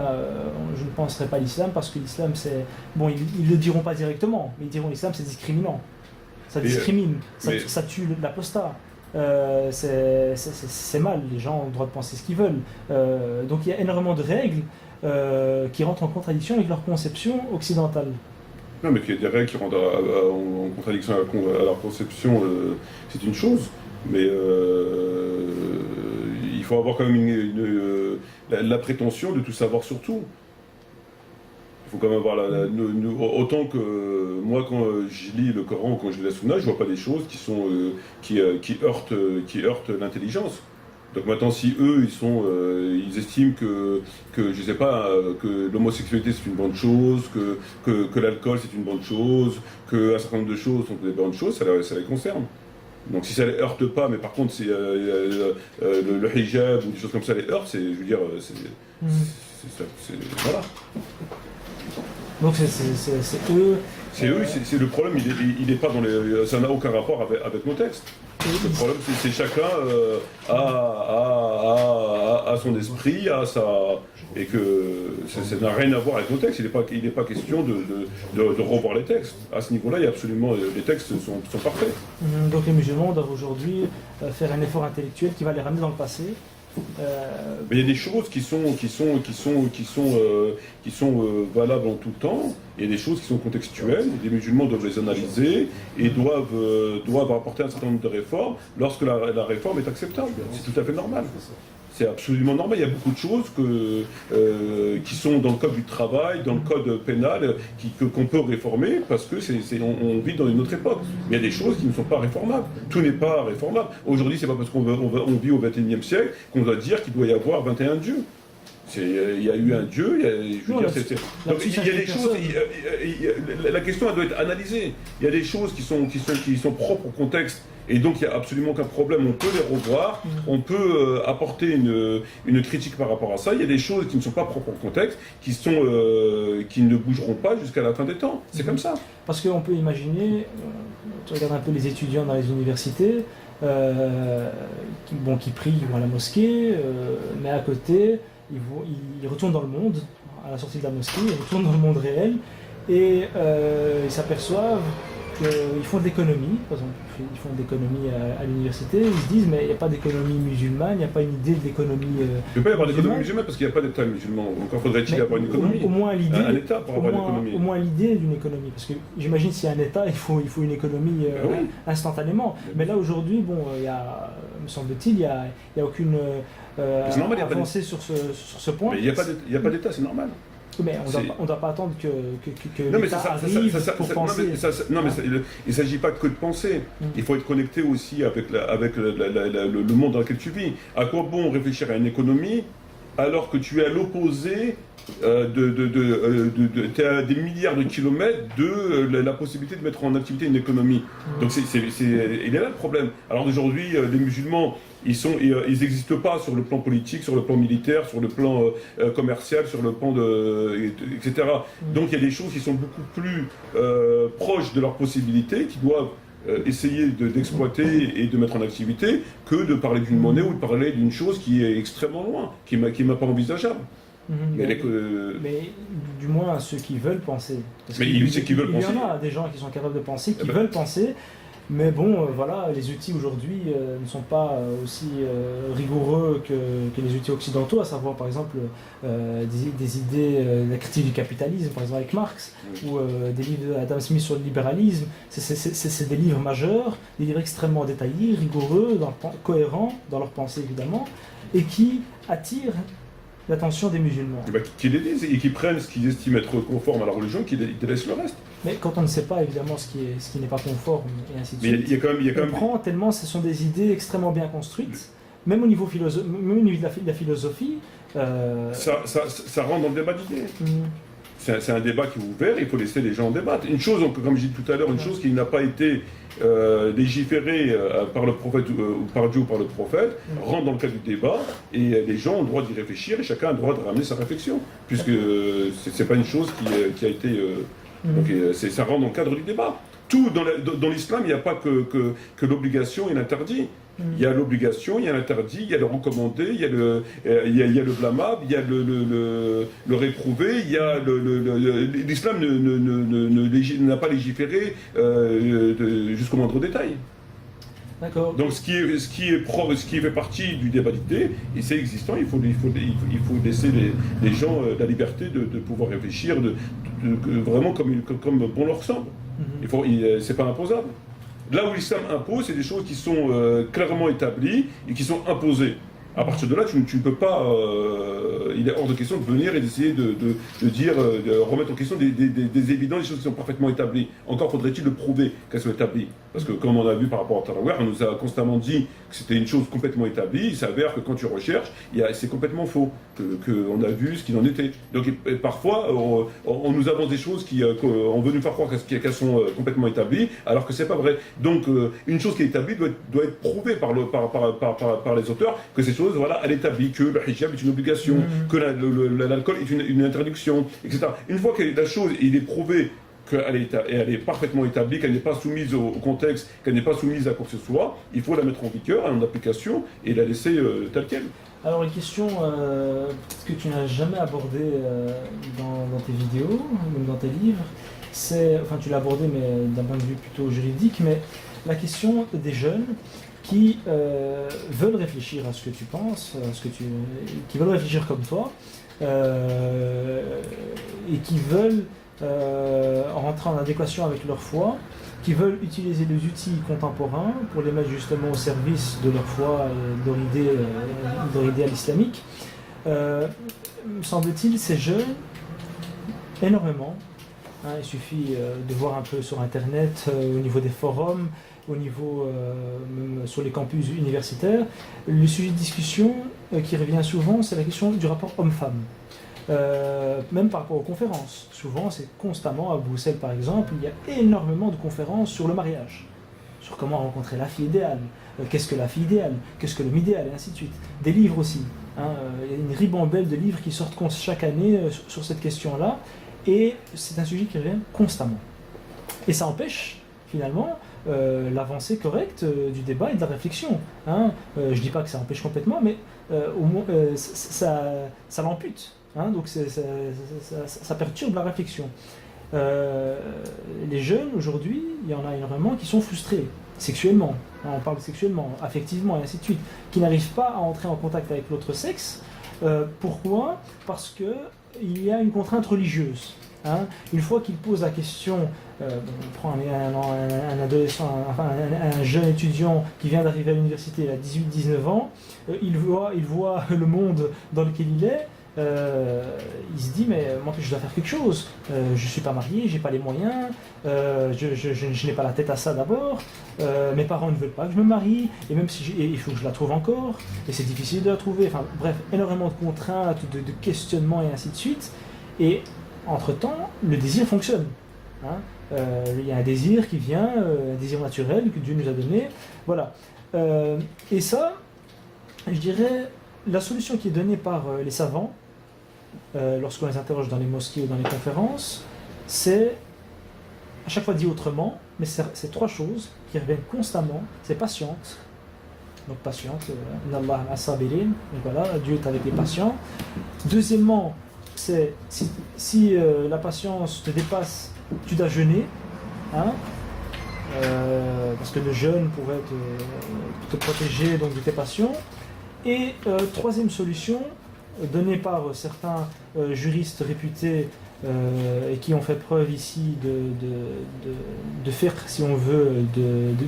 je ne penserai pas à l'islam parce que l'islam c'est... Bon, ils ne le diront pas directement, mais ils diront l'islam c'est discriminant. Ça discrimine, ça tue l'apostat. C'est mal, les gens ont le droit de penser ce qu'ils veulent. Donc il y a énormément de règles qui rentrent en contradiction avec leur conception occidentale. Non, mais qu'il y a des règles qui rentrent en contradiction à leur conception, c'est une chose. Mais il faut avoir quand même la prétention de tout savoir sur tout. Il faut quand même avoir autant que moi quand je lis le Coran ou quand je lis la Sunna, je vois pas des choses qui heurtent l'intelligence. Donc maintenant, si eux, ils estiment que je sais pas, que l'homosexualité c'est une bonne chose, que l'alcool c'est une bonne chose, qu'un certain nombre de choses sont des bonnes choses, ça les concerne. Donc si ça les heurte pas, mais par contre c'est le hijab ou des choses comme ça les heurtent, je veux dire, voilà. Donc c'est eux. C'est eux, c'est le problème, il est pas dans les... Ça n'a aucun rapport avec nos textes. Le problème, c'est chacun a son esprit, et que ça n'a rien à voir avec nos textes. Il n'est pas question de revoir les textes. À ce niveau-là, les textes sont parfaits. Donc les musulmans doivent aujourd'hui faire un effort intellectuel qui va les ramener dans le passé. Mais il y a des choses qui sont valables en tout temps. Il y a des choses qui sont contextuelles. Et les musulmans doivent les analyser et doivent apporter un certain nombre de réformes lorsque la réforme est acceptable. C'est tout à fait normal. C'est absolument normal. Il y a beaucoup de choses qui sont dans le code du travail, dans le code pénal, qu'on peut réformer parce que on vit dans une autre époque. Mais il y a des choses qui ne sont pas réformables. Tout n'est pas réformable. Aujourd'hui, c'est pas parce qu'on vit au XXIe siècle qu'on doit dire qu'il doit y avoir 21 dieux. Il y a eu un dieu, la question elle doit être analysée. Il y a des choses qui sont propres au contexte. Et donc il n'y a absolument aucun problème, on peut les revoir, on peut apporter une critique par rapport à ça. Il y a des choses qui ne sont pas propres au contexte, qui ne bougeront pas jusqu'à la fin des temps. C'est comme ça. Parce qu'on peut imaginer, tu regardes un peu les étudiants dans les universités, qui prient, qui vont à la mosquée, mais à côté, ils retournent dans le monde, à la sortie de la mosquée, ils retournent dans le monde réel, et ils s'aperçoivent qu'ils font de l'économie, par exemple, ils font de l'économie à l'université, ils se disent mais il n'y a pas d'économie musulmane, il n'y a pas une idée de l'économie il ne peut pas y avoir d'économie musulmane parce qu'il n'y a pas d'État musulman, encore faudrait-il avoir une économie, au moins l'idée, un État pour avoir une économie. Au moins l'idée d'une économie, parce que j'imagine s'il y a un État, il faut une économie instantanément, mais là aujourd'hui, il y a, me semble-t-il, il n'y a aucune avancée sur ce point. Mais il n'y a pas d'État, c'est normal. Mais on ne doit pas attendre que l'État arrive pour penser. Il ne s'agit pas que de penser. Il faut être connecté aussi avec le monde dans lequel tu vis. À quoi bon réfléchir à une économie alors que tu es à l'opposé, tu es à des milliards de kilomètres de la possibilité de mettre en activité une économie. Donc il est là le problème. Alors aujourd'hui, les musulmans, ils n'existent pas sur le plan politique, sur le plan militaire, sur le plan commercial, sur le plan etc. Donc il y a des choses qui sont beaucoup plus proches de leurs possibilités, qui doivent essayer d'exploiter et de mettre en activité, que de parler d'une monnaie ou de parler d'une chose qui est extrêmement loin, qui n'est pas envisageable. Mais du moins à ceux qui veulent penser. Mais il y en a des gens qui sont capables de penser, qui veulent penser, mais bon, voilà, les outils aujourd'hui ne sont pas aussi rigoureux que les outils occidentaux, à savoir par exemple des idées, la critique du capitalisme, par exemple avec Marx, ou des livres d'Adam Smith sur le libéralisme. C'est des livres majeurs, des livres extrêmement détaillés, rigoureux, cohérents dans leur pensée évidemment, et qui attirent l'attention des musulmans. Qu'ils les lisent et qu'ils prennent ce qu'ils estiment être conforme à la religion, qu'ils laissent le reste. Mais quand on ne sait pas évidemment ce qui n'est pas conforme et ainsi de suite, il y a quand même... on prend tellement ce sont des idées extrêmement bien construites, même au niveau, de la philosophie. Ça rentre dans le débat d'idées. C'est un débat qui est ouvert, il faut laisser les gens débattre. Une chose, comme j'ai dit tout à l'heure, une chose qui n'a pas été légiférée par le prophète ou par Dieu ou par le prophète, rentre dans le cadre du débat, et les gens ont le droit d'y réfléchir, et chacun a le droit de ramener sa réflexion, puisque c'est pas une chose qui a été... donc ça rentre dans le cadre du débat. Tout dans l'islam, il n'y a pas que l'obligation et l'interdit. Il y a l'obligation, il y a l'interdit, il y a le recommandé, il y a le blâmable, il y a le réprouvé, il y a l'islam n'a pas légiféré jusqu'au moindre détail. D'accord. Donc ce qui fait partie du débat d'idées, et c'est existant, il faut laisser les gens la liberté de pouvoir réfléchir vraiment comme bon leur semble. C'est pas imposable. Là où l'islam impose, c'est des choses qui sont clairement établies et qui sont imposées. À partir de là, tu ne peux pas... il est hors de question de venir et d'essayer de remettre en question des évidences, des choses qui sont parfaitement établies. Encore faudrait-il le prouver qu'elles sont établies. Parce que comme on a vu par rapport à Tarawih, on nous a constamment dit que c'était une chose complètement établie. Il s'avère que quand tu recherches, c'est complètement faux. Qu'on a vu ce qu'il en était. Donc parfois, on nous avance des choses on veut nous faire croire qu'elles sont complètement établies, alors que c'est pas vrai. Donc une chose qui est établie doit être prouvée par les auteurs, que ces choses, voilà, elle établit que le hijab est une obligation, que l'alcool est une interdiction, etc. Une fois que la chose, il est prouvé qu'elle est parfaitement établie, qu'elle n'est pas soumise au contexte, qu'elle n'est pas soumise à quoi que ce soit, il faut la mettre en vigueur, en application, et la laisser telle qu'elle. Alors une question que tu n'as jamais abordée dans tes vidéos, même dans tes livres, enfin tu l'as abordée mais d'un point de vue plutôt juridique, mais la question des jeunes qui veulent réfléchir à ce que tu penses, qui veulent réfléchir comme toi, et qui veulent rentrer en adéquation avec leur foi, qui veulent utiliser les outils contemporains pour les mettre justement au service de leur foi et de leur idéal islamique. Me semble-t-il, ces jeunes, énormément. Il suffit de voir un peu sur Internet, au niveau des forums, au niveau même sur les campus universitaires. Le sujet de discussion qui revient souvent, c'est la question du rapport homme-femme. Même par rapport aux conférences. Souvent, c'est constamment, à Bruxelles par exemple, il y a énormément de conférences sur le mariage, sur comment rencontrer la fille idéale, qu'est-ce que la fille idéale, qu'est-ce que l'homme idéal, et ainsi de suite. Des livres aussi. Il y a une ribambelle de livres qui sortent chaque année sur cette question-là, et c'est un sujet qui revient constamment. Et ça empêche, finalement, l'avancée correcte du débat et de la réflexion. Je ne dis pas que ça empêche complètement, mais au moins, ça l'ampute. Donc ça perturbe la réflexion. Les jeunes aujourd'hui, il y en a énormément qui sont frustrés sexuellement, on parle sexuellement, affectivement et ainsi de suite, qui n'arrivent pas à entrer en contact avec l'autre sexe. Pourquoi ? Parce qu'il y a une contrainte religieuse. Une fois qu'il pose la question, on prend un adolescent, un jeune étudiant qui vient d'arriver à l'université, il a 18-19 ans, il voit le monde dans lequel il est, il se dit mais moi je dois faire quelque chose. Je suis pas marié, j'ai pas les moyens, je n'ai pas la tête à ça d'abord. Mes parents ne veulent pas que je me marie et même si il faut que je la trouve encore et c'est difficile de la trouver. Enfin bref, énormément de contraintes, de questionnements et ainsi de suite. Et entre-temps, le désir fonctionne. Hein. Il y a un désir qui vient, un désir naturel que Dieu nous a donné. Voilà. Et ça, je dirais, la solution qui est donnée par les savants, lorsqu'on les interroge dans les mosquées ou dans les conférences, c'est à chaque fois dit autrement, mais c'est trois choses qui reviennent constamment. C'est patiente. Donc patiente. Inna Allah as-sabirin. Donc voilà, Dieu est avec les patients. Deuxièmement, c'est si la patience te dépasse, tu dois jeûner, hein, parce que le jeûne pourrait te protéger donc, de tes passions. Et troisième solution, donnée par certains juristes réputés et qui ont fait preuve ici de faire, si on veut,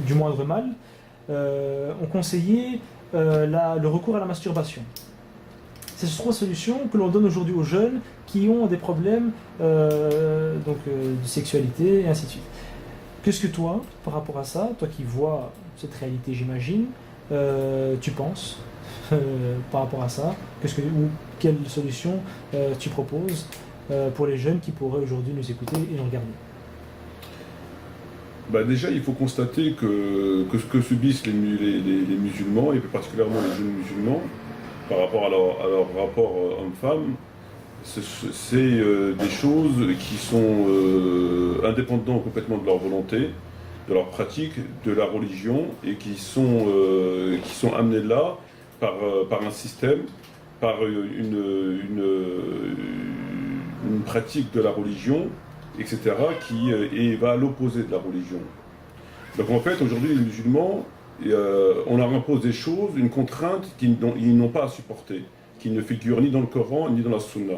du moindre mal, ont conseillé le recours à la masturbation. C'est ces trois solutions que l'on donne aujourd'hui aux jeunes qui ont des problèmes de sexualité et ainsi de suite. Qu'est-ce que toi, par rapport à ça, toi qui vois cette réalité, j'imagine, tu penses par rapport à ça, quelle solution tu proposes pour les jeunes qui pourraient aujourd'hui nous écouter et nous regarder? Bah déjà, il faut constater que ce que subissent les musulmans, et plus particulièrement les jeunes musulmans, par rapport à leur rapport homme-femme, c'est des choses qui sont indépendantes complètement de leur volonté, de leur pratique, de la religion, et qui sont amenées là par un système, par une pratique de la religion, etc., qui va à l'opposé de la religion. Donc en fait, aujourd'hui, les musulmans, on leur impose des choses, une contrainte qu'ils n'ont pas à supporter, qui ne figure ni dans le Coran, ni dans la Sunna.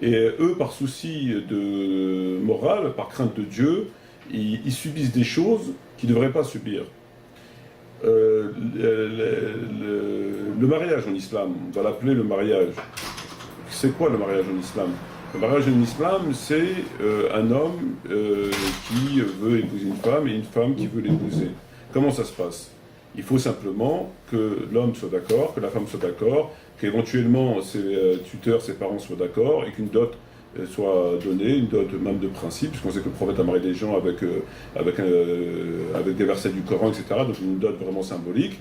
Et eux, par souci de morale, par crainte de Dieu, ils subissent des choses qu'ils ne devraient pas subir. Le mariage en islam, on va l'appeler le mariage. C'est quoi le mariage en islam? Le mariage en islam, c'est un homme qui veut épouser une femme et une femme qui veut l'épouser. Comment ça se passe? Il faut simplement que l'homme soit d'accord, que la femme soit d'accord, qu'éventuellement ses tuteurs, ses parents soient d'accord et qu'une dot soit donnée, une dot même de principe, puisqu'on sait que le prophète a marié des gens avec des versets du Coran, etc. Donc une dot vraiment symbolique.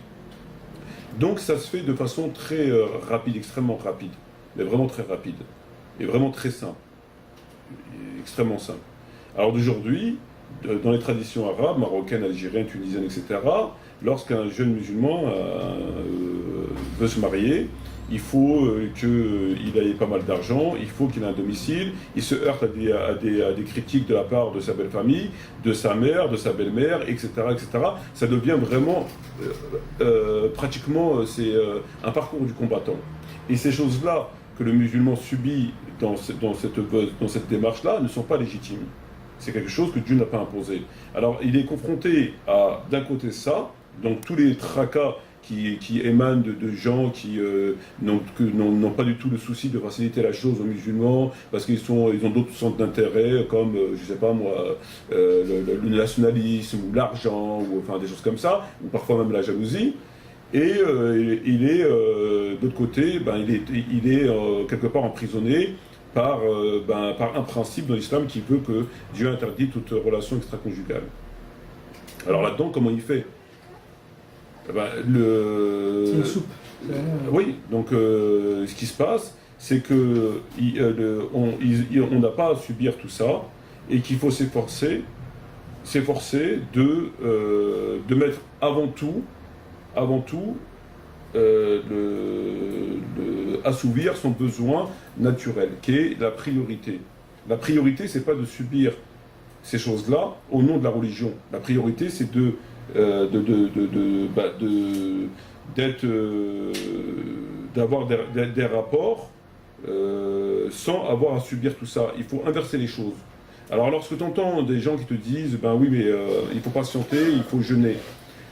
Donc ça se fait de façon très rapide, extrêmement rapide, mais vraiment très rapide, et vraiment très simple, extrêmement simple. Alors d'aujourd'hui, dans les traditions arabes, marocaines, algériennes, tunisiennes, etc., lorsqu'un jeune musulman veut se marier, il faut qu'il ait pas mal d'argent, il faut qu'il ait un domicile, il se heurte à des critiques de la part de sa belle famille, de sa mère, de sa belle-mère, etc., etc. Ça devient vraiment, pratiquement, c'est un parcours du combattant. Et ces choses-là que le musulman subit dans cette démarche-là ne sont pas légitimes. C'est quelque chose que Dieu n'a pas imposé. Alors il est confronté à, d'un côté ça, donc tous les tracas qui émanent de gens qui n'ont pas du tout le souci de faciliter la chose aux musulmans, parce qu'ils ont d'autres centres d'intérêt, comme, je sais pas moi, le nationalisme, ou l'argent, ou enfin des choses comme ça, ou parfois même la jalousie. Et il est, d'autre côté, il est quelque part emprisonné par un principe dans l'islam qui veut que Dieu interdit toute relation extra-conjugale. Alors là-dedans, comment il fait? C'est une soupe. Oui, donc ce qui se passe, c'est que on n'a pas à subir tout ça, et qu'il faut s'efforcer de mettre avant tout assouvir son besoin naturel, qui est la priorité. La priorité, c'est pas de subir ces choses-là au nom de la religion. La priorité, c'est d'avoir des rapports sans avoir à subir tout ça. Il faut inverser les choses. Alors lorsque tu entends des gens qui te disent « ben oui, mais il faut patienter, il faut jeûner »,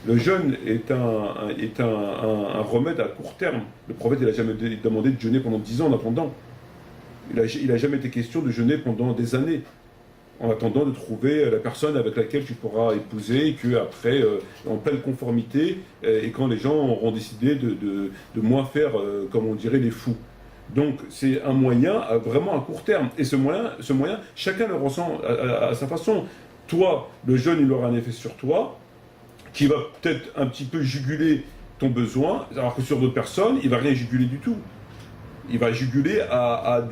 le jeûne est un remède à court terme. Le prophète n'a jamais demandé de jeûner pendant 10 ans en attendant. Il n'a jamais été question de jeûner pendant des années, en attendant de trouver la personne avec laquelle tu pourras épouser, et qu'après, en pleine conformité, et quand les gens auront décidé de moins faire, comme on dirait, les fous. Donc c'est un moyen vraiment à court terme. Et ce moyen, chacun le ressent à sa façon. Toi, le jeûne, il aura un effet sur toi, qui va peut-être un petit peu juguler ton besoin, alors que sur d'autres personnes, il ne va rien juguler du tout. Il va juguler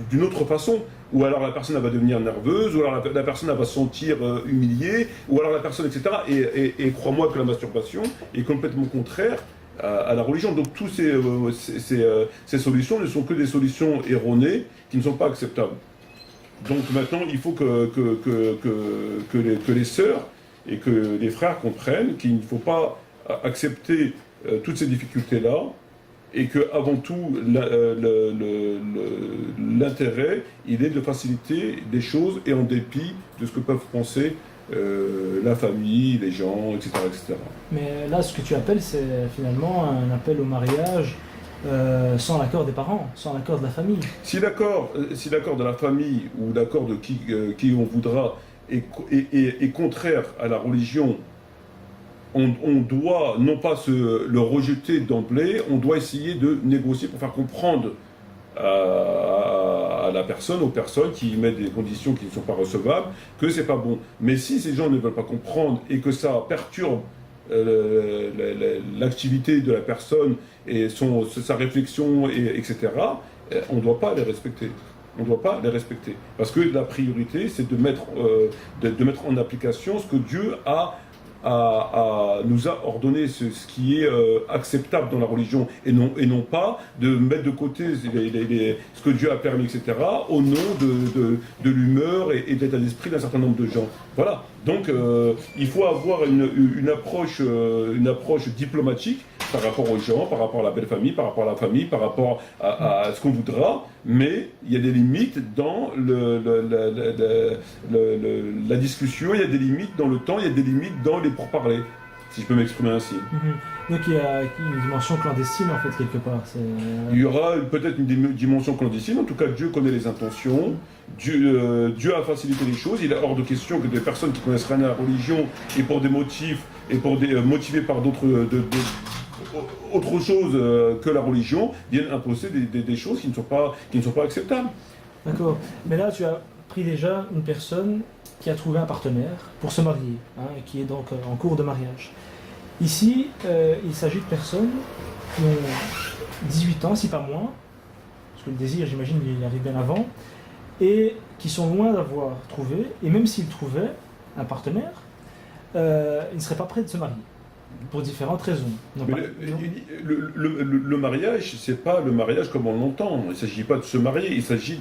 d'une autre façon. Ou alors la personne elle va devenir nerveuse, ou alors la personne elle va se sentir humiliée, ou alors la personne, etc. Et crois-moi que la masturbation est complètement contraire à la religion. Donc toutes ces solutions ne sont que des solutions erronées qui ne sont pas acceptables. Donc maintenant, il faut que les sœurs et que les frères comprennent qu'il ne faut pas accepter toutes ces difficultés-là, et que avant tout l'intérêt il est de faciliter les choses, et en dépit de ce que peuvent penser la famille, les gens, etc., etc. Mais là, ce que tu appelles, c'est finalement un appel au mariage sans l'accord des parents, sans l'accord de la famille. Si l'accord de la famille ou l'accord de qui on voudra est contraire à la religion, on doit non pas le rejeter d'emblée, on doit essayer de négocier pour faire comprendre à la personne, aux personnes qui mettent des conditions qui ne sont pas recevables, que c'est pas bon. Mais si ces gens ne veulent pas comprendre et que ça perturbe l'activité de la personne et sa réflexion, etc., on ne doit pas les respecter. On ne doit pas les respecter. Parce que la priorité, c'est de mettre en application ce que Dieu nous a ordonné, ce qui est acceptable dans la religion, et non pas de mettre de côté ce que Dieu a permis, etc., au nom de l'humeur et de l'état d'esprit d'un certain nombre de gens. Voilà. Donc il faut avoir une approche diplomatique par rapport aux gens, par rapport à la belle famille, par rapport à la famille, par rapport à ce qu'on voudra, mais il y a des limites dans la discussion, il y a des limites dans le temps, il y a des limites dans les pourparlers, si je peux m'exprimer ainsi. Donc il y a une dimension clandestine en fait quelque part. Il y aura peut-être une dimension clandestine, en tout cas Dieu connaît les intentions, Dieu a facilité les choses, il est hors de question que des personnes qui connaissent rien à la religion et pour des motifs, motivés par autre chose que la religion, viennent imposer des choses qui ne sont pas acceptables. D'accord. Mais là, tu as pris déjà une personne qui a trouvé un partenaire pour se marier, qui est donc en cours de mariage. Ici, il s'agit de personnes qui ont 18 ans, si pas moins, parce que le désir, j'imagine, il arrive bien avant, et qui sont loin d'avoir trouvé, et même s'ils trouvaient un partenaire, ils ne seraient pas prêts de se marier. Pour différentes raisons. Le mariage, c'est pas le mariage comme on l'entend. Il ne s'agit pas de se marier, il s'agit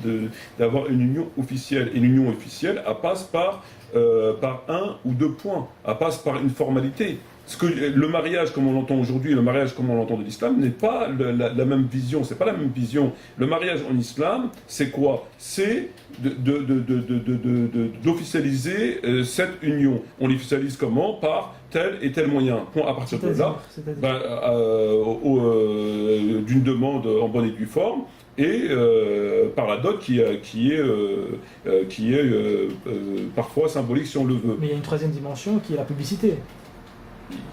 d'avoir une union officielle. Et l'union officielle, elle passe par un ou deux points. Elle passe par une formalité. Le mariage comme on l'entend aujourd'hui, le mariage comme on l'entend de l'islam, n'est pas la même vision. C'est pas la même vision. Le mariage en islam, c'est quoi? C'est d'officialiser cette union. On l'officialise comment? Par tel et tel moyen. À partir de là, d'une demande en bonne et due forme, et par la dot qui est parfois symbolique si on le veut. Mais il y a une troisième dimension qui est la publicité.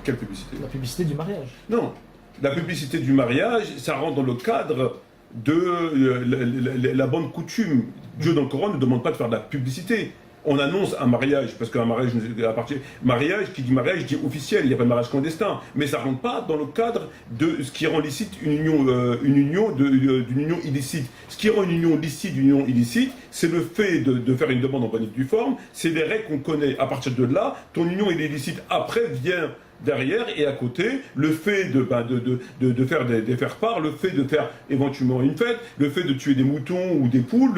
Quelle publicité? La publicité du mariage. Non, la publicité du mariage, ça rentre dans le cadre de la bonne coutume. Dieu dans le Coran ne demande pas de faire de la publicité. On annonce un mariage, parce qu'un mariage, qui dit mariage, dit officiel, il n'y a pas de mariage clandestin. Mais ça ne rentre pas dans le cadre de ce qui rend licite d'une union illicite. Ce qui rend une union licite d'une union illicite, c'est le fait de faire une demande en bonne et due forme, c'est des règles qu'on connaît. À partir de là, ton union est illicite. Après vient derrière et à côté, le fait de faire des faire-part, le fait de faire éventuellement une fête, le fait de tuer des moutons ou des poules,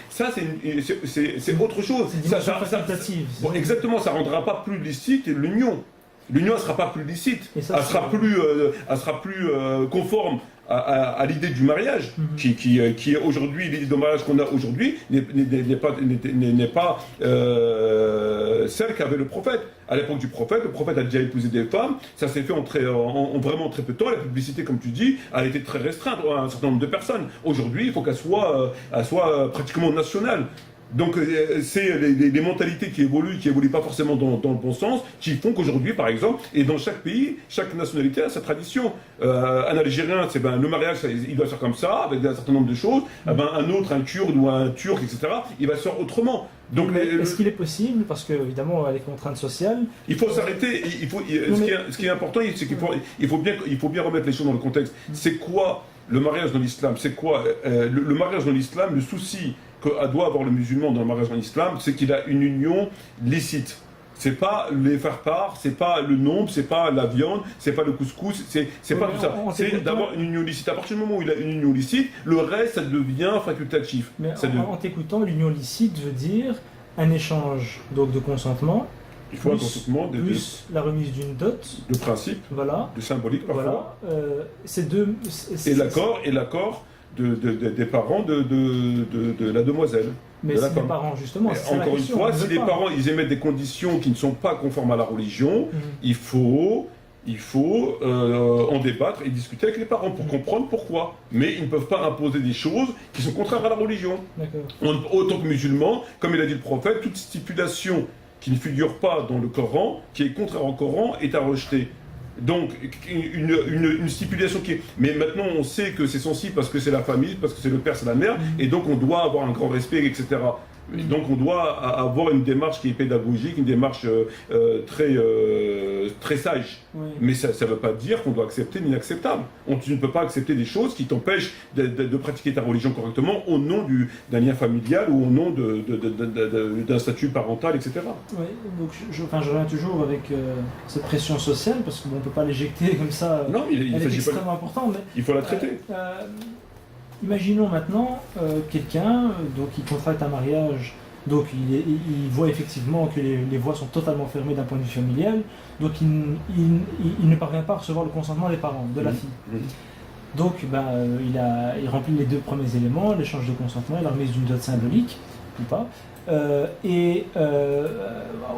ça c'est autre chose. C'est une dimension facultative. Bon, exactement, ça ne rendra pas plus licite l'union. l'union ne sera pas plus licite, Et ça, elle sera plus conforme à l'idée du mariage, qui est aujourd'hui, l'idée de mariage qu'on a aujourd'hui n'est pas celle qu'avait le prophète. À l'époque du prophète, le prophète a déjà épousé des femmes, ça s'est fait en vraiment très peu de temps, la publicité, comme tu dis, a été très restreinte à un certain nombre de personnes. Aujourd'hui, il faut qu'elle soit pratiquement nationale. Donc c'est les mentalités qui évoluent pas forcément dans le bon sens, qui font qu'aujourd'hui, par exemple, et dans chaque pays, chaque nationalité a sa tradition. Un Algérien, c'est le mariage, il doit se faire comme ça, avec un certain nombre de choses. Un autre, un Kurde ou un Turc, etc., il va se faire autrement. Donc, est-ce qu'il est possible, parce que évidemment les contraintes sociales, il faut s'arrêter. Ce qui est important, c'est qu'il faut bien remettre les choses dans le contexte. C'est quoi le mariage dans l'islam? C'est quoi le mariage dans l'islam? Le souci que doit avoir le musulman dans le mariage dans l'islam, c'est qu'il a une union licite. C'est pas les faire part, c'est pas le nombre, c'est pas la viande, c'est pas le couscous, c'est pas tout ça. C'est d'avoir une union licite. À partir du moment où il a une union licite, le reste, ça devient facultatif. Mais en t'écoutant, l'union licite veut dire un échange donc de consentement. Il faut un consentement plus la remise d'une dot. De principe, voilà. de symbolique parfois. Voilà. C'est deux. Et l'accord des parents de la demoiselle. Mais si les parents, justement, encore une fois, si les parents ils émettent des conditions qui ne sont pas conformes à la religion, il faut en débattre et discuter avec les parents pour comprendre pourquoi. Mais ils ne peuvent pas imposer des choses qui sont contraires à la religion. Autant que musulmans, comme il a dit le prophète, toute stipulation qui ne figure pas dans le Coran, qui est contraire au Coran, est à rejeter. Donc, une stipulation qui est... Mais maintenant, on sait que c'est sensible parce que c'est la famille, parce que c'est le père, c'est la mère, et donc on doit avoir un grand respect, etc. Et donc on doit avoir une démarche qui est pédagogique, une démarche très sage. Oui. Mais ça ne veut pas dire qu'on doit accepter l'inacceptable. Tu ne peux pas accepter des choses qui t'empêchent de pratiquer ta religion correctement au nom d'un lien familial ou au nom d'un statut parental, etc. Oui, donc je reviens toujours avec cette pression sociale, parce qu'on ne peut pas l'éjecter comme ça. Non, elle est extrêmement importante. Mais, il faut la traiter. Imaginons maintenant quelqu'un qui contracte un mariage, donc il voit effectivement que les voies sont totalement fermées d'un point de vue familial, donc il ne parvient pas à recevoir le consentement des parents, de la fille. Donc il remplit les deux premiers éléments, l'échange de consentement et la remise d'une dot symbolique, ou pas, au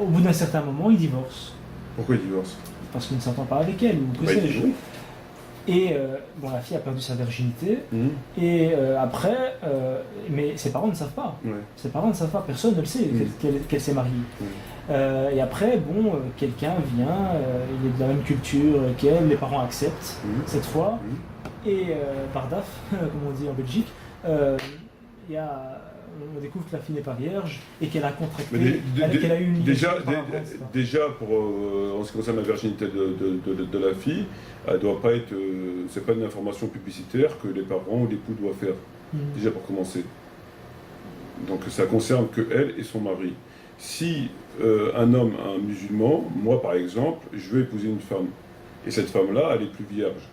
bout d'un certain moment il divorce. Pourquoi il divorce? Parce qu'il ne s'entend pas avec elle, ou que sais-je. Et la fille a perdu sa virginité, et après, mais ses parents ne savent pas. Ouais. Ses parents ne savent pas, personne ne le sait qu'elle s'est mariée. Et après, quelqu'un vient, il est de la même culture qu'elle, les parents acceptent cette fois, et par DAF, comme on dit en Belgique, on découvre que la fille n'est pas vierge et qu'elle a contracté, qu'elle a eu une déjà en ce qui concerne la virginité de la fille, elle doit pas être, c'est pas une information publicitaire que les parents ou l'époux doivent faire, déjà pour commencer. Donc ça concerne que elle et son mari. Si un homme, un musulman, moi par exemple, je veux épouser une femme, et cette femme-là, elle est plus vierge.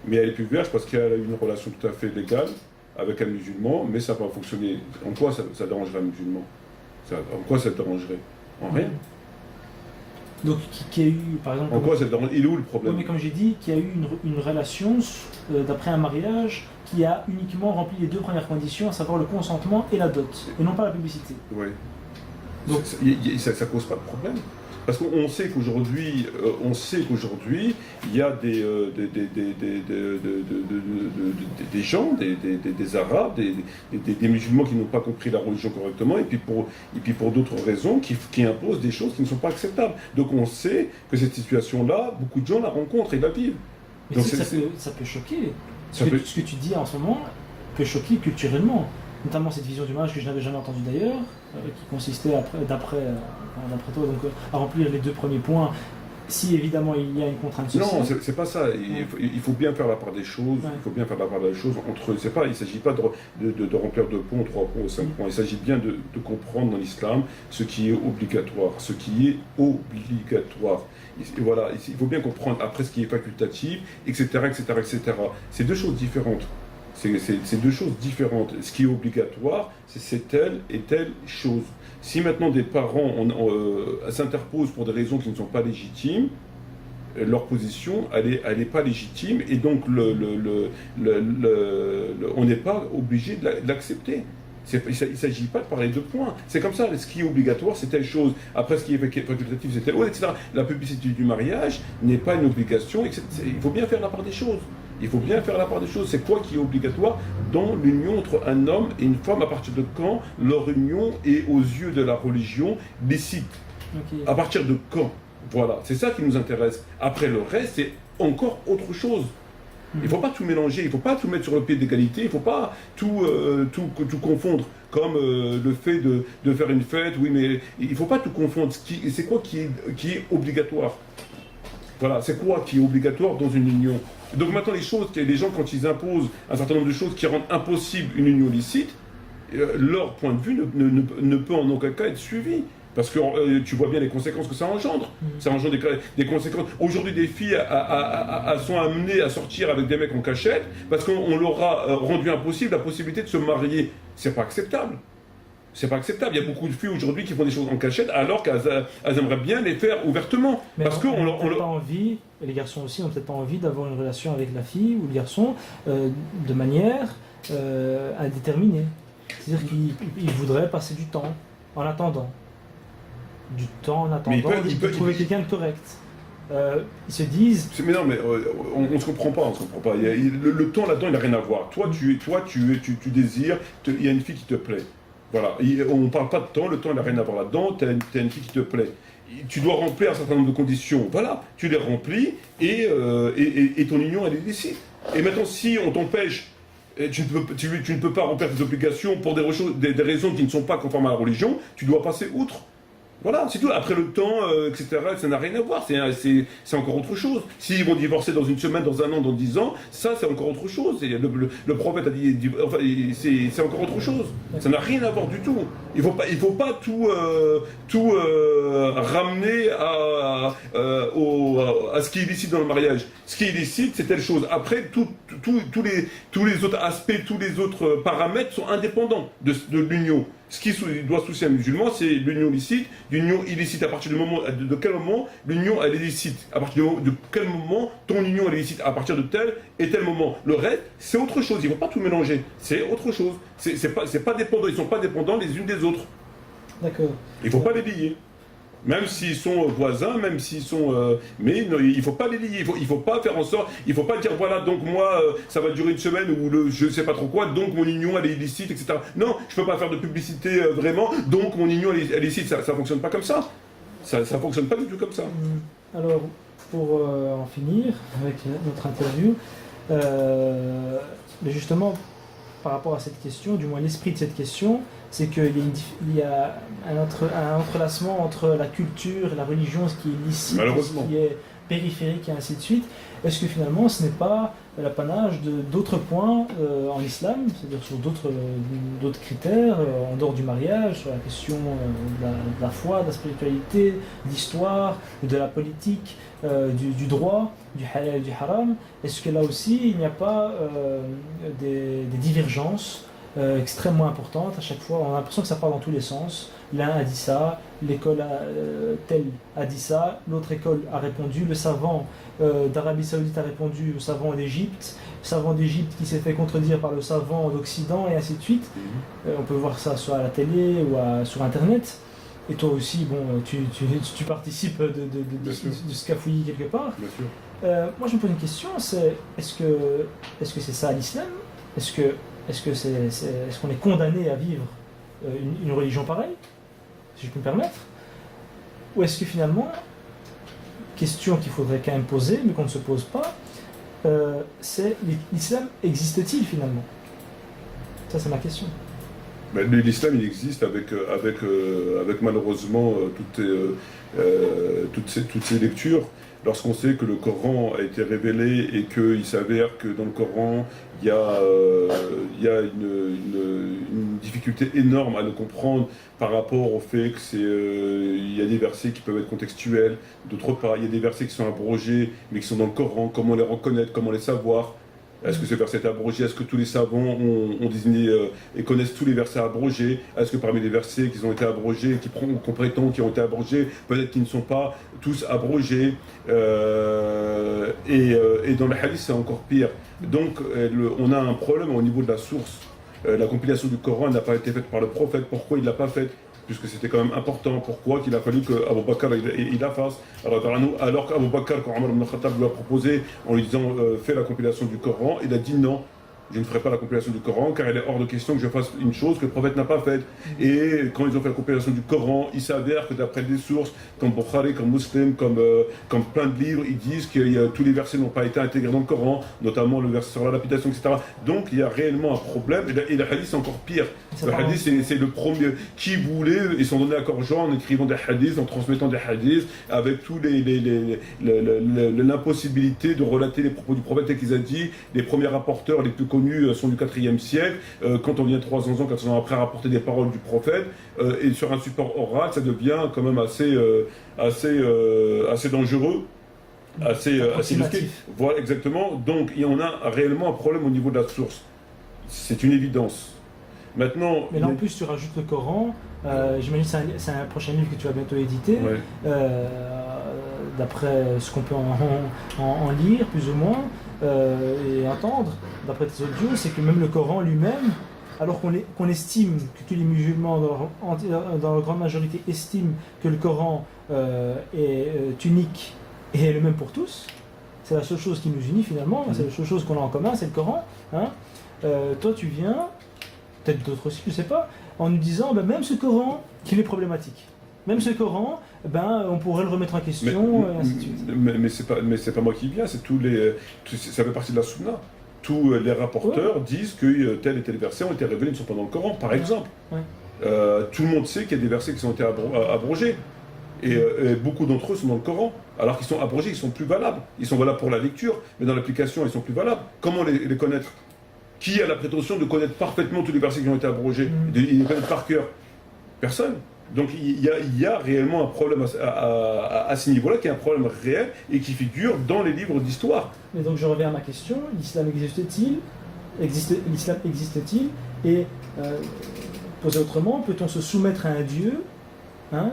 Mais elle est plus vierge parce qu'elle a eu une relation tout à fait légale avec un musulman, mais ça n'a pas fonctionné. En quoi ça dérangerait un musulman? En quoi ça dérangerait? En rien. Donc, qui a eu, par exemple... En quoi ça dérange? Il est où le problème? Oui, mais comme j'ai dit, qui a eu une relation, d'après un mariage, qui a uniquement rempli les deux premières conditions, à savoir le consentement et la dot, et non pas la publicité. Oui. Donc, ça ne cause pas de problème. Parce qu'on sait qu'aujourd'hui, il y a des gens, des Arabes, des musulmans qui n'ont pas compris la religion correctement, et puis pour d'autres raisons, qui imposent des choses qui ne sont pas acceptables. Donc on sait que cette situation-là, beaucoup de gens la rencontrent et la vivent. Mais donc ça peut choquer. Ce que tu dis en ce moment peut choquer culturellement. Notamment cette vision du mariage que je n'avais jamais entendue d'ailleurs, qui consistait, d'après toi, donc, à remplir les deux premiers points, si évidemment il y a une contrainte sociale. Non, c'est pas ça. Il faut bien faire la part des choses. Ouais. Il faut bien faire la part des choses entre. Il ne s'agit pas de remplir 2 points, 3 points ou 5 points. Il s'agit bien de comprendre dans l'islam ce qui est obligatoire. Ce qui est obligatoire. Et voilà, il faut bien comprendre après ce qui est facultatif, etc., etc., etc. C'est deux choses différentes. C'est deux choses différentes. Ce qui est obligatoire, c'est telle et telle chose. Si maintenant des parents s'interposent pour des raisons qui ne sont pas légitimes, leur position, elle est pas légitime et donc on n'est pas obligé de l'accepter. Il ne s'agit pas de parler de points. C'est comme ça, ce qui est obligatoire, c'est telle chose. Après, ce qui est facultatif, c'est telle autre, etc. La publicité du mariage n'est pas une obligation. Il faut bien faire la part des choses. Il faut bien faire la part des choses. C'est quoi qui est obligatoire dans l'union entre un homme et une femme? À partir de quand leur union est, aux yeux de la religion, licite? Okay. À partir de quand? Voilà, c'est ça qui nous intéresse. Après, le reste, c'est encore autre chose. Il ne faut pas tout mélanger, il ne faut pas tout mettre sur le pied d'égalité, il ne faut pas tout confondre, comme le fait de faire une fête, oui, mais il ne faut pas tout confondre. C'est quoi qui est obligatoire? Voilà, c'est quoi qui est obligatoire dans une union? Donc maintenant, les gens, quand ils imposent un certain nombre de choses qui rendent impossible une union licite, leur point de vue ne peut en aucun cas être suivi. Parce que tu vois bien les conséquences que ça engendre. Ça engendre des conséquences. Aujourd'hui, des filles sont amenées à sortir avec des mecs en cachette parce qu'on leur a rendu impossible la possibilité de se marier. C'est pas acceptable. C'est pas acceptable. Il y a beaucoup de filles aujourd'hui qui font des choses en cachette alors qu'elles aimeraient bien les faire ouvertement. Mais parce qu'on leur pas envie, et les garçons aussi n'ont peut-être pas envie d'avoir une relation avec la fille ou le garçon de manière indéterminée. C'est-à-dire qu'ils voudraient passer du temps en attendant. Ils peuvent trouver quelqu'un de correct. Ils se disent... Mais non, mais on ne se comprend pas, le temps là-dedans, il n'a rien à voir. Toi, tu désires, il y a une fille qui te plaît. Voilà, on ne parle pas de temps, le temps, il n'a rien à voir là-dedans, tu as une fille qui te plaît. Tu dois remplir un certain nombre de conditions. Voilà, tu les remplis et ton union, elle est licite. Et maintenant, si on t'empêche, tu ne peux pas remplir tes obligations pour des raisons qui ne sont pas conformes à la religion, tu dois passer outre. Voilà, c'est tout. Après le temps, etc., ça n'a rien à voir. C'est encore autre chose. S'ils vont divorcer dans une semaine, dans un an, dans 10 ans, ça, c'est encore autre chose. Le prophète a dit... Enfin, c'est encore autre chose. Ça n'a rien à voir du tout. Il faut pas tout ramener à ce qui est illicite dans le mariage. Ce qui est illicite, c'est telle chose. Après, tous les autres aspects, tous les autres paramètres sont indépendants de l'union. Ce qui doit soucier un musulman, c'est l'union licite, l'union illicite. À partir de quel moment l'union elle est licite? À partir de quel moment ton union elle est licite? À partir de tel et tel moment. Le reste, c'est autre chose. Il ne faut pas tout mélanger. C'est autre chose. C'est pas dépendant. Ils ne sont pas dépendants les unes des autres. D'accord. Il ne faut pas les lier. Même s'ils sont voisins, même s'ils sont... mais non, il ne faut pas les lier, il faut pas faire en sorte... Il ne faut pas dire, voilà, donc moi, ça va durer une semaine ou je ne sais pas trop quoi, donc mon union, elle est illicite, etc. Non, je ne peux pas faire de publicité vraiment, donc mon union, elle est illicite. Ça ne fonctionne pas comme ça. Ça ne fonctionne pas du tout comme ça. Alors, pour en finir avec notre interview, mais justement, par rapport à cette question, du moins l'esprit de cette question, c'est qu'il y a un entrelacement entre la culture et la religion, ce qui est licite, ce qui est périphérique et ainsi de suite. Est-ce que finalement ce n'est pas l'apanage d'autres points en islam, c'est-à-dire sur d'autres critères, en dehors du mariage, sur la question de la foi, de la spiritualité, de l'histoire, de la politique, du droit, du halal et du haram? Est-ce que là aussi il n'y a pas des divergences extrêmement importantes? À chaque fois on a l'impression que ça part dans tous les sens. L'un a dit ça, l'école telle a dit ça, l'autre école a répondu, le savant d'Arabie Saoudite a répondu au savant d'Égypte, le savant d'Égypte qui s'est fait contredire par le savant d'Occident, et ainsi de suite. On peut voir ça soit à la télé ou sur Internet. Et toi aussi, bon, tu participes de ce cafouillis quelque part. Bien sûr. Moi, je me pose une question, c'est est-ce que c'est ça l'islam? Est-ce qu'on est condamné à vivre une religion pareille, si je peux me permettre? Ou est-ce que finalement, question qu'il faudrait quand même poser, mais qu'on ne se pose pas, c'est l'islam existe-t-il finalement? Ça, c'est ma question. L'islam, il existe avec malheureusement toutes ces lectures. Lorsqu'on sait que le Coran a été révélé et qu'il s'avère que dans le Coran, il y a une difficulté énorme à le comprendre par rapport au fait que il y a des versets qui peuvent être contextuels, d'autre part, il y a des versets qui sont abrogés, mais qui sont dans le Coran, comment les reconnaître, comment les savoir. Est-ce que ce verset est abrogé? Est-ce que tous les savants ont désigné et connaissent tous les versets abrogés? Est-ce que parmi les versets qui ont été abrogés, qu'on prétend qui ont été abrogés, peut-être qu'ils ne sont pas tous abrogés? Et dans le hadith, c'est encore pire. Donc, on a un problème au niveau de la source. La compilation du Coran n'a pas été faite par le prophète. Pourquoi il ne l'a pas faite? Puisque c'était quand même important. Pourquoi qu'il a fallu qu'Abu Bakr il la fasse? Alors qu'Abu Bakr, quand Omar ibn Khattab lui a proposé en lui disant fais la compilation du Coran, il a dit non. Je ne ferai pas la compilation du Coran car il est hors de question que je fasse une chose que le prophète n'a pas faite. Et quand ils ont fait la compilation du Coran, il s'avère que d'après des sources comme Bukhari, comme Muslim, comme plein de livres, ils disent que tous les versets n'ont pas été intégrés dans le Coran, notamment le verset sur la lapidation, etc. Donc il y a réellement un problème. Et le hadith c'est encore pire. Le hadith c'est le premier. Qui voulait, ils sont donnés à corps joint en écrivant des hadiths, en transmettant des hadiths, avec tous l'impossibilité de relater les propos du prophète et qu'ils a dit. Les premiers rapporteurs les plus connus sont du 4e siècle. Quand on vient 300 ans, 400 ans après rapporter des paroles du prophète, et sur un support oral, ça devient quand même assez dangereux, assez risqué. Voilà, exactement. Donc, il y en a réellement un problème au niveau de la source. C'est une évidence. Maintenant, mais là, en plus, tu rajoutes le Coran. J'imagine que c'est un prochain livre que tu vas bientôt éditer. Ouais. D'après ce qu'on peut en lire, plus ou moins, et entendre, d'après tes audios, c'est que même le Coran lui-même, alors qu'on estime que tous les musulmans, dans leur grande majorité, estiment que le Coran est unique et est le même pour tous, c'est la seule chose qui nous unit finalement, c'est la seule chose qu'on a en commun, c'est le Coran. Hein. Toi, tu viens, peut-être d'autres aussi, je ne sais pas, en nous disant, même ce Coran, qu'il est problématique. Même ce Coran, on pourrait le remettre en question, et ainsi de suite. Mais c'est pas moi qui viens, c'est ça fait partie de la Sunna. Tous les rapporteurs disent que tel et tel verset ont été révélés, ne sont pas dans le Coran, par exemple. Ouais. Tout le monde sait qu'il y a des versets qui ont été abrogés. Et beaucoup d'entre eux sont dans le Coran. Alors qu'ils sont abrogés, ils sont plus valables. Ils sont valables pour la lecture, mais dans l'application, ils sont plus valables. Comment les connaître? Qui a la prétention de connaître parfaitement tous les versets qui ont été abrogés, de les connaître par cœur? Personne. Donc il y a réellement un problème à ce niveau-là, qui est un problème réel et qui figure dans les livres d'histoire. Mais donc je reviens à ma question, l'islam existe-t-il? L'islam existe-t-il? Et posé autrement, peut-on se soumettre à un Dieu? Non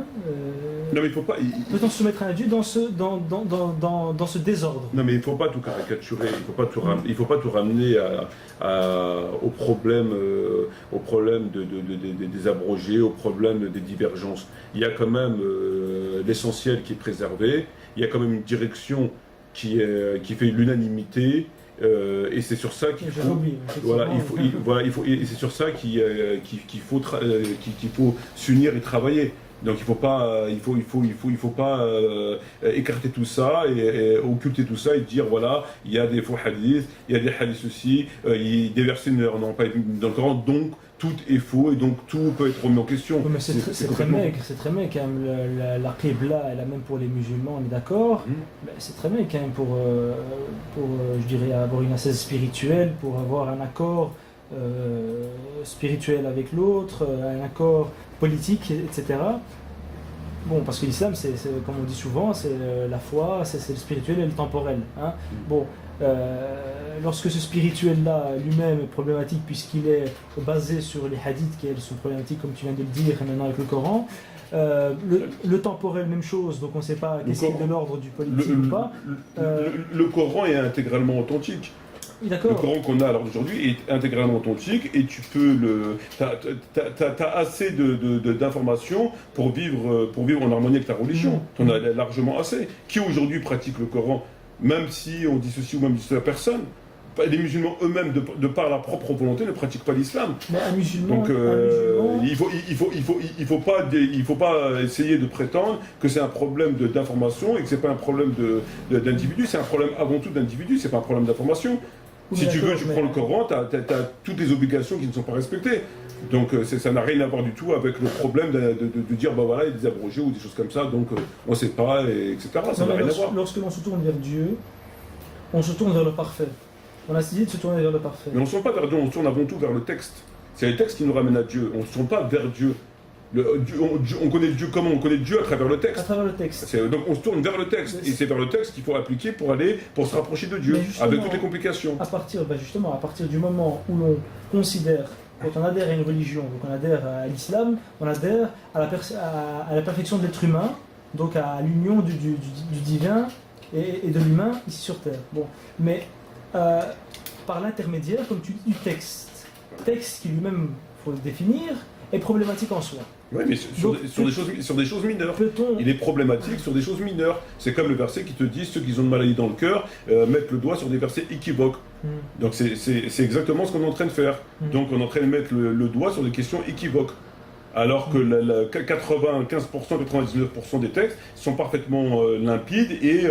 mais il faut pas. Peut-on se soumettre à un Dieu dans ce désordre? Non mais il ne faut pas tout caricaturer, il faut pas tout ramener au problème, des abrogés, au problème des divergences. Il y a quand même l'essentiel qui est préservé, il y a quand même une direction qui fait l'unanimité. Et c'est sur ça qu'il faut, et c'est sur ça qu'il faut s'unir et travailler. Donc il faut pas écarter tout ça et occulter tout ça et dire voilà, il y a des faux hadiths, il y a des hadiths aussi, des versets n'ont pas été dans le Coran, donc tout est faux et donc tout peut être remis en question. Oui, mais c'est très maigre, quand même. La Qibla, elle a même pour les musulmans, on est d'accord. C'est très maigre quand même pour je dirais, avoir une assise spirituelle, pour avoir un accord spirituel avec l'autre, un accord politique, etc. Bon, parce que l'islam, c'est comme on dit souvent, c'est la foi, c'est le spirituel et le temporel. Hein. Bon, lorsque ce spirituel-là lui-même est problématique, puisqu'il est basé sur les hadiths qui sont problématiques, comme tu viens de le dire, et maintenant avec le Coran, le temporel, même chose, donc on ne sait pas qu'est-ce qui est de l'ordre du politique ou pas. Le Coran est intégralement authentique. Le Coran qu'on a à l'heure d'aujourd'hui est intégralement authentique et tu peux t'as assez d'informations pour vivre en harmonie avec ta religion. Tu en as largement assez. Qui aujourd'hui pratique le Coran, même si on dit ceci ou même dit cela, personne. Les musulmans eux-mêmes, de par leur propre volonté, ne pratiquent pas l'islam. Mais un musulman, donc il faut pas essayer de prétendre que c'est un problème d'information et que c'est pas un problème d'individu. C'est un problème avant tout d'individu. C'est pas un problème d'information. Si tu veux, tu prends le Coran, tu as toutes les obligations qui ne sont pas respectées. Donc ça n'a rien à voir du tout avec le problème de dire, voilà, il y a des abrogés ou des choses comme ça, donc on ne sait pas, etc. Ça n'a rien à voir. Lorsque l'on se tourne vers Dieu, on se tourne vers le parfait. On a essayé de se tourner vers le parfait. Mais on ne se tourne pas vers Dieu, on se tourne avant tout vers le texte. C'est les textes qui nous ramènent à Dieu. On ne se tourne pas vers Dieu. On connaît Dieu comment? On connaît Dieu à travers le texte. À travers le texte. Donc on se tourne vers le texte, et c'est vers le texte qu'il faut appliquer pour se rapprocher de Dieu, avec toutes les complications. À partir du moment où l'on considère, quand on adhère à une religion, donc on adhère à l'islam, on adhère à la perfection de l'être humain, donc à l'union du divin et de l'humain ici sur terre. Bon, mais par l'intermédiaire, comme tu dis, du texte qui lui-même, il faut le définir, est problématique en soi. Oui, mais sur des choses mineures. Il est problématique sur des choses mineures. C'est comme le verset qui te dit ceux qui ont une maladie dans le cœur mettent le doigt sur des versets équivoques. Donc c'est exactement ce qu'on est en train de faire. Donc on est en train de mettre le doigt sur des questions équivoques. Alors que 95%, 99% des textes sont parfaitement limpides et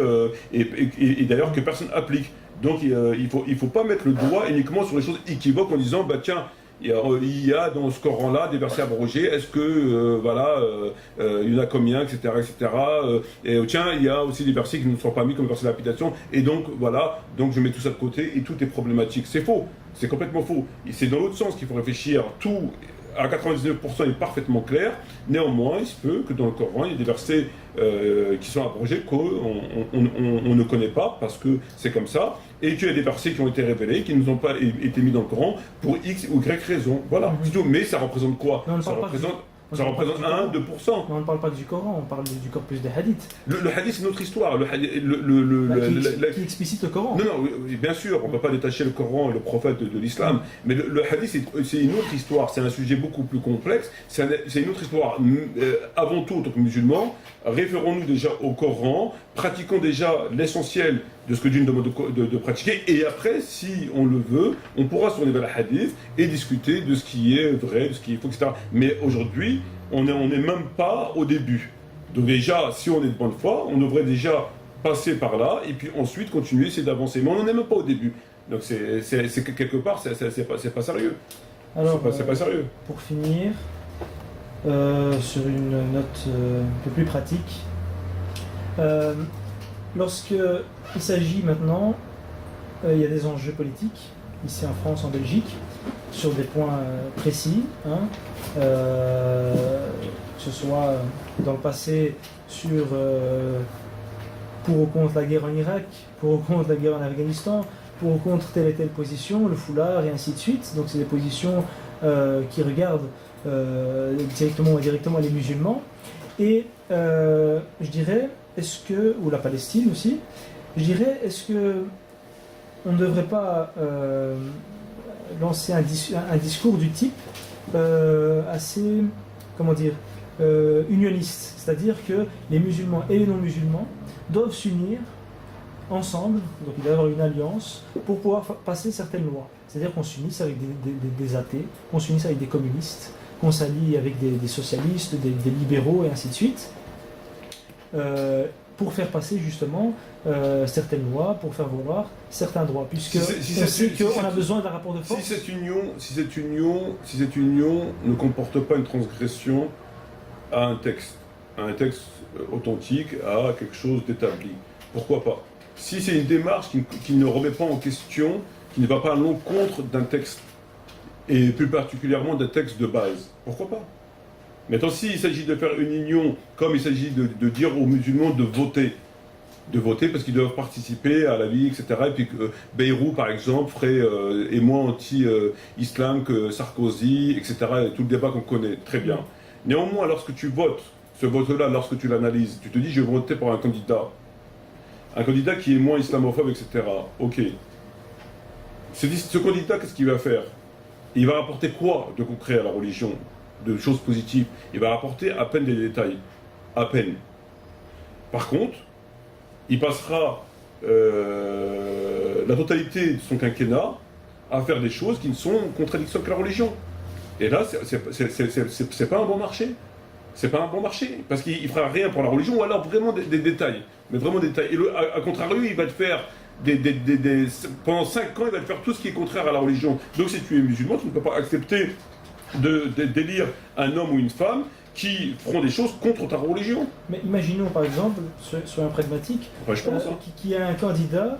d'ailleurs que personne applique. Donc il faut pas mettre le doigt uniquement sur les choses équivoques en disant bah tiens, il y a dans ce Coran-là des versets abrogés, est-ce que, il y en a combien, etc. etc. Et tiens, il y a aussi des versets qui ne sont pas mis comme versets d'application, et donc, voilà, donc je mets tout ça de côté, et tout est problématique. C'est faux, c'est complètement faux. C'est dans l'autre sens qu'il faut réfléchir, tout à 99% est parfaitement clair, néanmoins, il se peut que dans le Coran, il y ait des versets qui sont abrogés qu'on ne connaît pas, parce que c'est comme ça, et qu'il y a des versets qui ont été révélés, qui ne nous ont pas été mis dans le Coran pour X ou Y raison. Voilà, mais ça représente quoi? Ça représente 1, 2%. Mais on ne parle pas du Coran, on parle du corpus des hadiths. Le hadith, c'est notre histoire. Qui explicite le Coran. Non, bien sûr, on ne peut pas détacher le Coran et le prophète de l'islam. Mais le hadith, c'est une autre histoire. C'est un sujet beaucoup plus complexe. C'est une autre histoire. Avant tout, en tant que musulmans, référons-nous déjà au Coran, pratiquons déjà l'essentiel de ce que Dieu nous demande de pratiquer, et après, si on le veut, on pourra se tourner vers le hadith et discuter de ce qui est vrai, de ce qui est faux, etc. Mais aujourd'hui, on n'est même pas au début. Donc déjà, si on est de bonne foi, on devrait déjà passer par là, et puis ensuite continuer, essayer d'avancer. Mais on n'en est même pas au début. Donc c'est quelque part, c'est pas sérieux. Alors, c'est pas sérieux. Pour finir, sur une note un peu plus pratique, lorsque il s'agit maintenant, il y a des enjeux politiques, ici en France, en Belgique, sur des points précis, que ce soit dans le passé sur pour ou contre la guerre en Irak, pour ou contre la guerre en Afghanistan, pour ou contre telle et telle position, le foulard et ainsi de suite. Donc c'est des positions qui regardent directement ou indirectement les musulmans. Et je dirais, ou la Palestine aussi, je dirais, est-ce que on ne devrait pas lancer un discours du type assez, comment dire, unioniste, c'est-à-dire que les musulmans et les non-musulmans doivent s'unir ensemble, donc il doit y avoir une alliance pour pouvoir passer certaines lois. C'est-à-dire qu'on s'unisse avec des athées, qu'on s'unisse avec des communistes, qu'on s'allie avec des socialistes, des libéraux et ainsi de suite, pour faire passer justement certaines lois, pour faire valoir certains droits, puisque on sait qu'on a besoin d'un rapport de force. Si cette union ne comporte pas une transgression à un texte authentique, à quelque chose d'établi, pourquoi pas? Si c'est une démarche qui ne remet pas en question, qui ne va pas à l'encontre d'un texte, et plus particulièrement d'un texte de base, pourquoi pas? Maintenant, s'il s'agit de faire une union, comme il s'agit de dire aux musulmans de voter parce qu'ils doivent participer à la vie, etc. Et puis que Bayrou, par exemple, est moins anti-islam que Sarkozy, etc. Et tout le débat qu'on connaît très bien. Néanmoins, lorsque tu votes, ce vote-là, lorsque tu l'analyses, tu te dis, je vais voter pour un candidat qui est moins islamophobe, etc. Ok. Ce candidat, qu'est-ce qu'il va faire? Il va apporter quoi de concret à la religion, de choses positives? Il va apporter à peine des détails. À peine. Par contre, il passera la totalité de son quinquennat à faire des choses qui ne sont en contradiction avec la religion. Et là, c'est pas un bon marché. C'est pas un bon marché. Parce qu'il fera rien pour la religion, ou alors vraiment des détails. Mais vraiment des détails. Et à contrario, il va te faire pendant 5 ans, il va te faire tout ce qui est contraire à la religion. Donc si tu es musulman, tu ne peux pas accepter d'élire un homme ou une femme qui feront des choses contre ta religion. Mais imaginons par exemple, soyons pragmatiques, Enfin, je pense. qu'il y a un candidat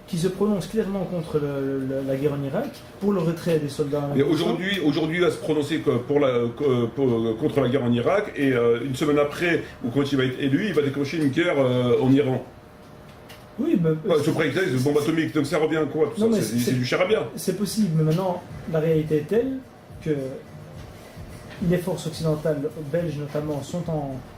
qui se prononce clairement contre la guerre en Irak pour le retrait des soldats. Mais aujourd'hui, il va se prononcer contre la guerre en Irak et une semaine après, ou quand il va être élu, il va déclencher une guerre en Iran. Oui, Ce prétexte de bombe atomique, donc ça revient à quoi tout non, ça? C'est du charabia. C'est possible, mais maintenant, la réalité est telle que les forces occidentales, belges notamment, sont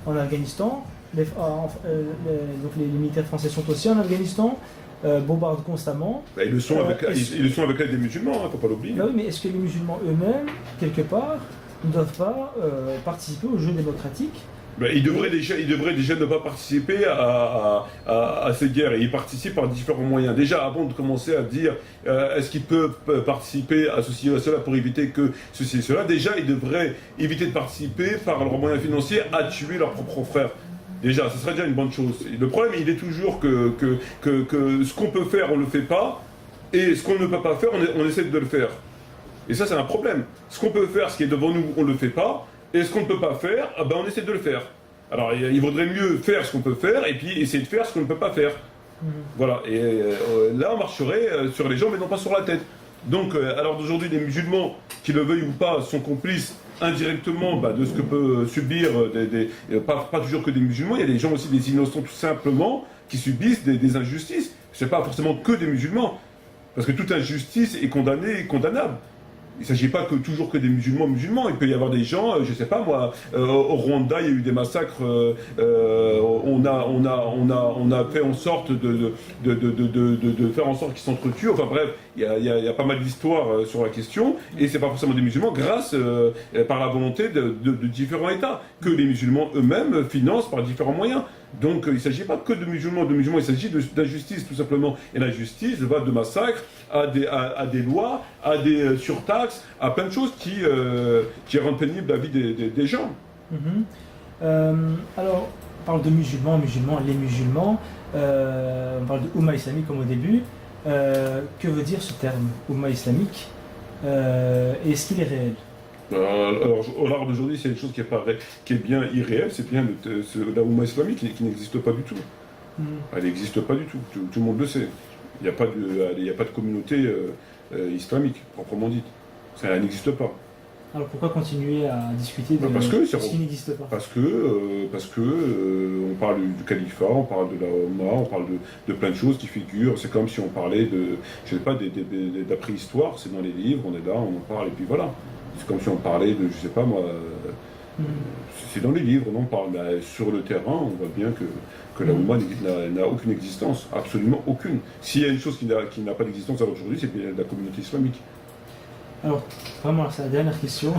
en Afghanistan. Donc les militaires français sont aussi en Afghanistan, bombardent constamment. Bah, ils le sont avec l'aide des musulmans, il ne faut pas l'oublier. Bah oui, mais est-ce que les musulmans eux-mêmes, quelque part, ne doivent pas participer au jeu démocratique? Ben, il devrait déjà ne pas participer à ces guerres, et il participe par différents moyens. Déjà, avant de commencer à dire est-ce qu'ils peuvent participer à ceci ou à cela pour éviter que ceci et cela, déjà, ils devraient éviter de participer par leurs moyens financiers à tuer leurs propres frères. Déjà, ce serait déjà une bonne chose. Le problème, il est toujours que ce qu'on peut faire, on ne le fait pas, et ce qu'on ne peut pas faire, on essaie de le faire. Et ça, c'est un problème. Ce qu'on peut faire, ce qui est devant nous, on ne le fait pas. Et ce qu'on ne peut pas faire, ben on essaie de le faire. Alors il vaudrait mieux faire ce qu'on peut faire et puis essayer de faire ce qu'on ne peut pas faire. Voilà, et là on marcherait sur les jambes mais non pas sur la tête. Donc alors d'aujourd'hui les musulmans, qui le veuillent ou pas, sont complices indirectement de ce que peut subir pas toujours que des musulmans, il y a des gens aussi, des innocents tout simplement, qui subissent des injustices. Ce n'est pas forcément que des musulmans, parce que toute injustice est condamnée et condamnable. Il ne s'agit pas toujours que des musulmans, il peut y avoir des gens, je ne sais pas moi, au Rwanda il y a eu des massacres, on a fait en sorte de faire en sorte qu'ils s'entretuent, enfin bref, il y a pas mal d'histoires sur la question, et c'est pas forcément des musulmans, grâce, par la volonté de différents États, que les musulmans eux-mêmes financent par différents moyens. Donc il ne s'agit pas que de musulmans, il s'agit d'injustice tout simplement. Et l'injustice va de massacres à des lois, à des surtaxes, à plein de choses qui rendent pénible la vie des gens. Alors, on parle de musulmans, les musulmans, on parle de Oumma islamique comme au début. Que veut dire ce terme, Oumma islamique? Est-ce qu'il est réel? Alors, au large d'aujourd'hui, c'est une chose qui est bien irréelle, c'est bien la Oumma islamique qui n'existe pas du tout. Elle n'existe pas du tout, tout le monde le sait. Il n'y a pas de communauté islamique, proprement dite. Elle n'existe pas. Alors pourquoi continuer à discuter de ce qui n'existe pas? Parce que on parle du califat, on parle de la Oumma, on parle de plein de choses qui figurent. C'est comme si on parlait de la préhistoire, c'est dans les livres, on est là, on en parle, et puis voilà. C'est comme si on parlait de, je sais pas moi, c'est dans les livres, on en parle. Mais sur le terrain, on voit bien que la Oumma n'a aucune existence, absolument aucune. S'il y a une chose qui n'a pas d'existence aujourd'hui, c'est la communauté islamique. Alors, vraiment, c'est la dernière question.